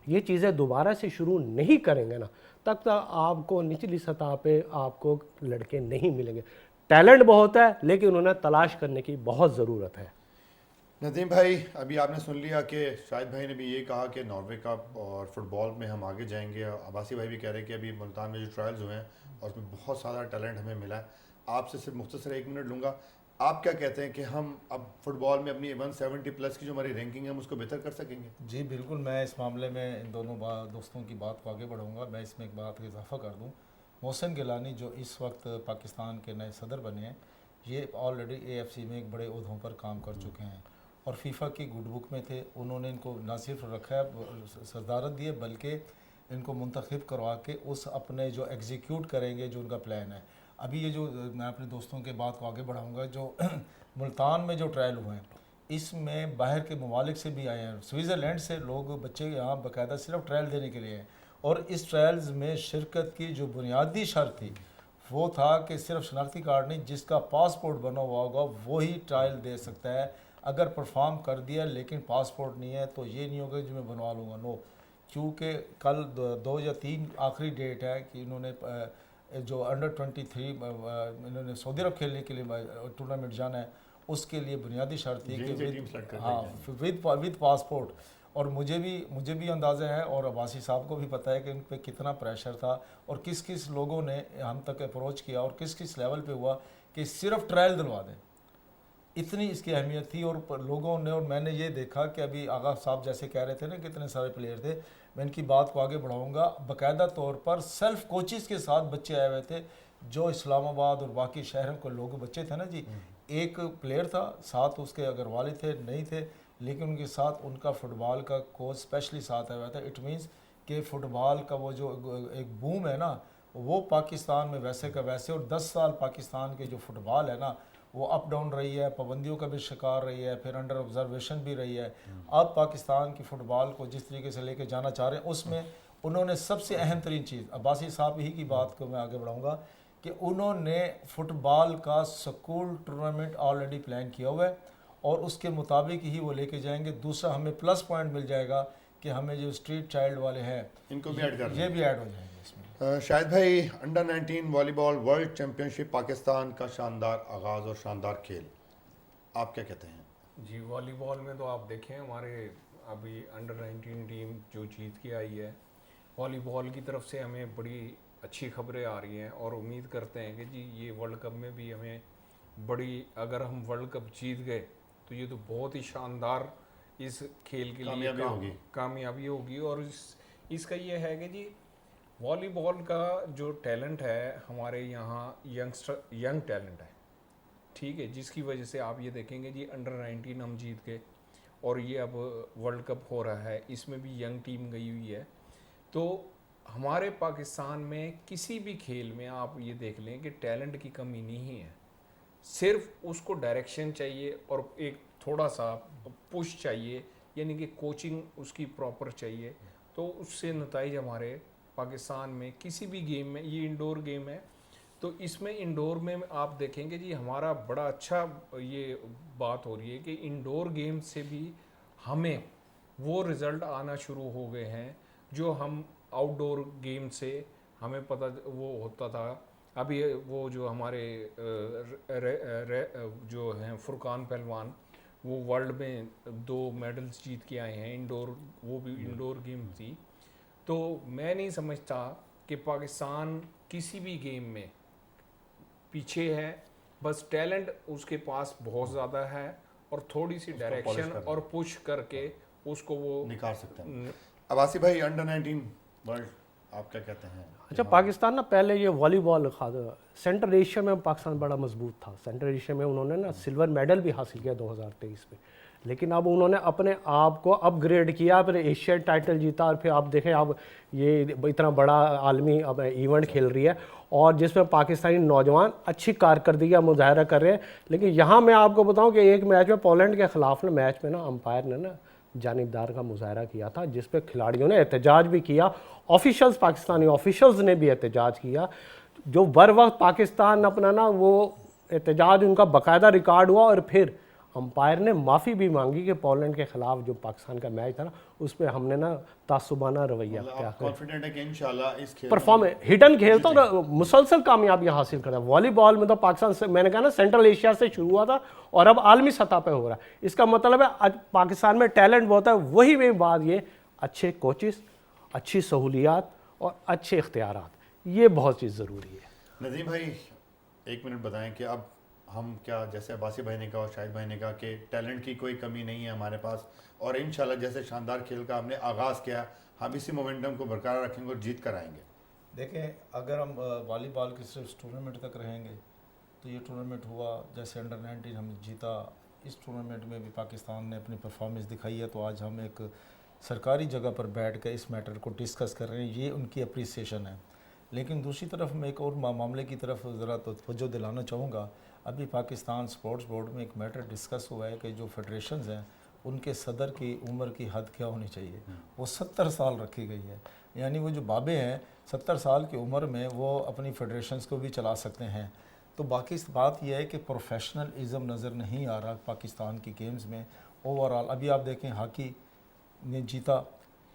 ये चीज़ें दोबारा से शुरू नहीं करेंगे ना, तब तक आपको निचली सतह पे आपको लड़के नहीं मिलेंगे। टैलेंट बहुत है, लेकिन उन्हें तलाश करने की बहुत ज़रूरत है। नदीम भाई, अभी आपने सुन लिया कि शाहिद भाई ने भी ये कहा कि नॉर्वे कप और फुटबॉल में हम आगे जाएंगे। अब्बासी भाई भी कह रहे हैं कि अभी मुल्तान में जो ट्रायल्स हुए हैं और उसमें बहुत सारा टैलेंट हमें मिला है। आपसे सिर्फ मुख्तसर 1 मिनट लूँगा, आप क्या कहते हैं कि हम अब फुटबॉल में अपनी 170+ की जो हमारी रैंकिंग है हम उसको बेहतर कर सकेंगे? जी बिल्कुल, मैं इस मामले में इन दोनों दोस्तों की बात को आगे बढ़ाऊंगा। मैं इसमें एक बात का इजाफा कर दूं, मोहसिन गिलानी जो इस वक्त पाकिस्तान के नए सदर बने हैं, ये ऑलरेडी AFC में एक बड़े ओहदों पर काम कर चुके हैं और फीफा की गुड बुक में थे। उन्होंने इनको ना सिर्फ रखा है सदारत दी है, बल्कि इनको मुंतखब करवा के उस अपने जो एग्जीक्यूट करेंगे जो उनका प्लान है। अभी ये जो मैं अपने दोस्तों के बात को आगे बढ़ाऊंगा, जो मुल्तान में जो ट्रायल हुए हैं इसमें बाहर के ममालिक से भी आए हैं, स्विट्ज़रलैंड से लोग, बच्चे यहाँ बाकायदा सिर्फ ट्रायल देने के लिए हैं। और इस ट्रायल्स में शिरकत की जो बुनियादी शर्त थी वो था कि सिर्फ शनाख्ती कार्ड नहीं, जिसका पासपोर्ट बना हुआ होगा वही ट्रायल दे सकता है। अगर परफॉर्म कर दिया लेकिन पासपोर्ट नहीं है तो ये नहीं होगा जो मैं बनवा लूँगा, नो। क्योंकि कल 2 या 3 आखिरी डेट है कि इन्होंने जो अंडर 23 इन्होंने सऊदी अरब खेलने के लिए टूर्नामेंट जाना है, उसके लिए बुनियादी शर्त थी कि विद पासपोर्ट। और मुझे भी अंदाज़ा है और अब्बासी साहब को भी पता है कि उन पर कितना प्रेशर था और किस किस लोगों ने हम तक अप्रोच किया और किस किस लेवल पे हुआ कि सिर्फ ट्रायल दिलवा दें, इतनी इसकी अहमियत थी। और लोगों ने, और मैंने ये देखा कि अभी आगा साहब जैसे कह रहे थे ना कितने सारे प्लेयर थे, मैं इनकी बात को आगे बढ़ाऊंगा। बाकायदा तौर पर सेल्फ कोचिज़ के साथ बच्चे आए हुए थे जो इस्लामाबाद और बाकी शहरों के लोग बच्चे थे ना जी। एक प्लेयर था साथ, उसके अगर वालिद थे नहीं थे, लेकिन उनके साथ उनका फ़ुटबॉल का कोच स्पेशली साथ आया हुआ था। इट मीन्स कि फ़ुटबॉल का वो जो एक बूम है ना वो पाकिस्तान में वैसे का वैसे, और 10 साल पाकिस्तान के जो फ़ुटबॉल है ना वो अप डाउन रही है, पाबंदियों का भी शिकार रही है, फिर अंडर ऑब्जर्वेशन भी रही है। अब पाकिस्तान की फ़ुटबॉल को जिस तरीके से लेके जाना चाह रहे हैं उसमें उन्होंने सबसे अहम तरीन चीज़, अब्बासी साहब ही की बात को मैं आगे बढ़ाऊँगा कि उन्होंने फुटबॉल का स्कूल टूर्नामेंट ऑलरेडी प्लान किया हुआ है और उसके मुताबिक ही वो लेके जाएंगे। दूसरा हमें प्लस पॉइंट मिल जाएगा कि हमें जो स्ट्रीट चाइल्ड वाले हैं इनको भी ऐड कर ये भी ऐड हो जाएंगे इसमें। शाहिद भाई, under 19 volleyball world championship Pakistan का शानदार आगाज़ और शानदार खेल, आप क्या कहते हैं? जी, वॉलीबॉल में तो आप देखें हमारे अभी अंडर 19 टीम जो जीत के आई है, वॉलीबॉल की तरफ से हमें बड़ी अच्छी खबरें आ रही हैं और उम्मीद करते हैं कि जी ये वर्ल्ड कप में भी हमें बड़ी, अगर हम वर्ल्ड कप जीत गए तो ये तो बहुत ही शानदार इस खेल के लिए कामयाबी होगी। और इसका ये है कि जी वॉलीबॉल का जो टैलेंट है हमारे यहाँ यंग टैलेंट है, ठीक है, जिसकी वजह से आप ये देखेंगे जी अंडर 19 हम जीत गए और ये अब वर्ल्ड कप हो रहा है, इसमें भी यंग टीम गई हुई है। तो हमारे पाकिस्तान में किसी भी खेल में आप ये देख लें कि टैलेंट की कमी नहीं है, सिर्फ उसको डायरेक्शन चाहिए और एक थोड़ा सा पुश चाहिए, यानी कि कोचिंग उसकी प्रॉपर चाहिए, तो उससे नतीजे हमारे पाकिस्तान में किसी भी गेम में, ये इंडोर गेम है तो इसमें इंडोर में आप देखेंगे जी हमारा बड़ा अच्छा ये बात हो रही है कि इंडोर गेम से भी हमें वो रिज़ल्ट आना शुरू हो गए हैं जो हम आउटडोर गेम से हमें पता वो होता था। अभी वो जो हमारे जो हैं फुरकान पहलवान, वो वर्ल्ड में 2 मेडल्स जीत के आए हैं इंडोर, वो भी इंडोर गेम थी। तो मैं नहीं समझता कि पाकिस्तान किसी भी गेम में पीछे है, बस टैलेंट उसके पास बहुत ज़्यादा है और थोड़ी सी डायरेक्शन और पुश करके उसको वो निकाल सकते हैं। अब्बासी भाई, अंडर 19 वर्ल्ड आप क्या कहते हैं? अच्छा, पाकिस्तान ना पहले ये वॉलीबॉल सेंट्रल एशिया में पाकिस्तान बड़ा मजबूत था। सेंट्रल एशिया में उन्होंने ना सिल्वर मेडल भी हासिल किया 2023 में, लेकिन अब उन्होंने अपने आप को अपग्रेड किया, फिर एशियन टाइटल जीता और फिर आप देखें अब ये इतना बड़ा आलमी अब इवेंट खेल रही है और जिसमें पाकिस्तानी नौजवान अच्छी कारकर्दगी का मुजाहरा कर रहे हैं। लेकिन यहाँ मैं आपको बताऊँ कि एक मैच में पोलैंड के ख़िलाफ़ ना मैच में ना अंपायर ने ना जानिबदार का मुजाहरा किया था, जिस पे खिलाड़ियों ने एहतजाज भी किया, ऑफिशल्स पाकिस्तानी ऑफिशल्स ने भी एहतजाज किया। जो बर वक्त पाकिस्तान अपना ना वो एहतजाज उनका बाकायदा रिकॉर्ड हुआ और फिर अंपायर ने माफ़ी भी मांगी कि पोलैंड के खिलाफ जो पाकिस्तान का मैच था ना उस पर हमने ना तासुबाना रवैया क्या कॉन्फिडेंट है कि इंशाल्लाह इस खेल परफॉर्म हिडन खेल तो मुसलसल कामयाबी हासिल कर रहा है। वॉलीबॉल में तो पाकिस्तान से मैंने कहा ना सेंट्रल एशिया से शुरू हुआ था और अब आलमी सतह पे हो रहा है। इसका मतलब है आज पाकिस्तान में टैलेंट बहुत है। वही में बात ये अच्छे कोचेस, अच्छी सहूलियात और अच्छे इख्तियारात, ये बहुत चीज़ ज़रूरी है। नदीम भाई, 1 मिनट बताएं कि अब हम क्या, जैसे अब्बासी भाई ने कहा और शाहिद भाई ने कहा कि टैलेंट की कोई कमी नहीं है हमारे पास और इंशाल्लाह जैसे शानदार खेल का हमने आगाज़ किया, हम इसी मोमेंटम को बरकरार रखेंगे और जीत कर आएंगे। देखें, अगर हम वॉलीबॉल के सिर्फ टूर्नामेंट तक रहेंगे तो ये टूर्नामेंट हुआ, जैसे अंडर 19 हमने जीता, इस टूर्नामेंट में भी पाकिस्तान ने अपनी परफॉर्मेंस दिखाई है, तो आज हम एक सरकारी जगह पर बैठ कर इस मैटर को डिस्कस कर रहे हैं, ये उनकी अप्रिसिएशन है। लेकिन दूसरी तरफ मैं एक और मामले की तरफ ज़रा तो तवज्जो दिलाना चाहूँगा। अभी पाकिस्तान स्पोर्ट्स बोर्ड में एक मैटर डिस्कस हुआ है कि जो फेडरेशंस हैं उनके सदर की उम्र की हद क्या होनी चाहिए, वो 70 साल रखी गई है। यानी वो जो बाबे हैं 70 साल की उम्र में वो अपनी फेडरेशंस को भी चला सकते हैं। तो बाकी बात यह है कि प्रोफेशनलिज़म नज़र नहीं आ रहा पाकिस्तान की गेम्स में ओवरऑल। अभी आप देखें हॉकी ने जीता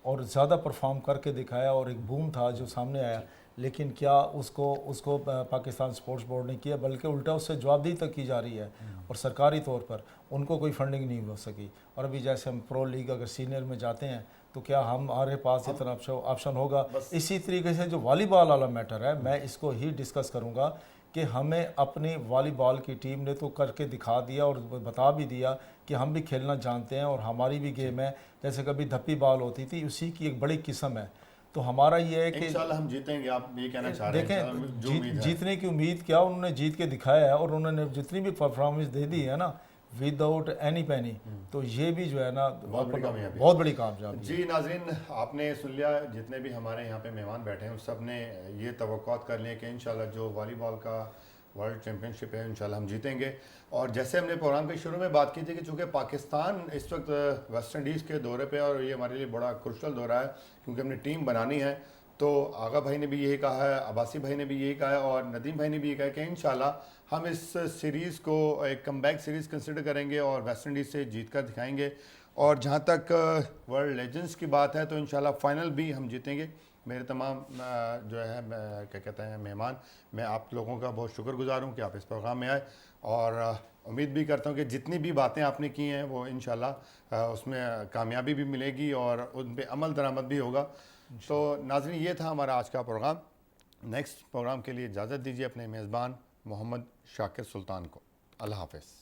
और ज़्यादा परफॉर्म करके दिखाया और एक बूम था जो सामने आया, लेकिन क्या उसको पाकिस्तान स्पोर्ट्स बोर्ड ने किया, बल्कि उल्टा उससे जवाबदेही तक की जा रही है और सरकारी तौर पर उनको कोई फंडिंग नहीं हो सकी। और अभी जैसे हम प्रो लीग अगर सीनियर में जाते हैं तो क्या हमारे पास इतना ऑप्शन होगा। इसी तरीके से जो वॉलीबॉल वाला मैटर है, मैं इसको ही डिस्कस करूँगा कि हमें अपनी वॉलीबॉल की टीम ने तो करके दिखा दिया और बता भी दिया कि हम भी खेलना जानते हैं और हमारी भी गेम है। जैसे कभी धप्पी बॉल होती थी, उसी की एक बड़ी किस्म है। तो हमारा ये है कि इंशाल्लाह हम जीतेंगे, आप ये कहना चाह रहे हैं? देखें, जीतने की उम्मीद क्या, उन्होंने जीत के दिखाया है और उन्होंने जितनी भी परफॉर्मेंस दे दी है ना विदाउट एनी पैनी, तो ये भी जो है ना बहुत बड़ी कामयाबी। जी नाज़रीन, आपने सुन लिया, जितने भी हमारे यहाँ पे मेहमान बैठे हैं उस सब ने ये तवक्कुआत कर लिया कि इंशाल्लाह जो वॉलीबॉल का वर्ल्ड चैम्पियनशिप है, इंशाल्लाह हम जीतेंगे। और जैसे हमने प्रोग्राम के शुरू में बात की थी कि चूँकि पाकिस्तान इस वक्त वेस्ट इंडीज़ के दौरे पे, और ये हमारे लिए बड़ा क्रुशल दौरा है क्योंकि हमने टीम बनानी है, तो आगा भाई ने भी यही कहा है, अब्बासी भाई ने भी यही कहा है और नदीम भाई ने भी यही कहा है कि इंशाल्लाह हम इस सीरीज़ को एक कमबैक सीरीज़ कंसिडर करेंगे और वेस्ट इंडीज़ से जीत कर दिखाएंगे। और जहाँ तक वर्ल्ड लेजेंड्स की बात है तो इंशाल्लाह फाइनल भी हम जीतेंगे। मेरे तमाम जो है क्या कहते हैं मेहमान, मैं आप लोगों का बहुत शुक्रगुजार हूँ कि आप इस प्रोग्राम में आए, और उम्मीद भी करता हूँ कि जितनी भी बातें आपने की हैं वो इंशाल्लाह उसमें कामयाबी भी मिलेगी और उन पे अमल दरामद भी होगा। तो नाज़रीन, ये था हमारा आज का प्रोग्राम। नेक्स्ट प्रोग्राम के लिए इजाज़त दीजिए अपने मेज़बान मोहम्मद शाकिर सुल्तान को। अल्लाह हाफ़िज़।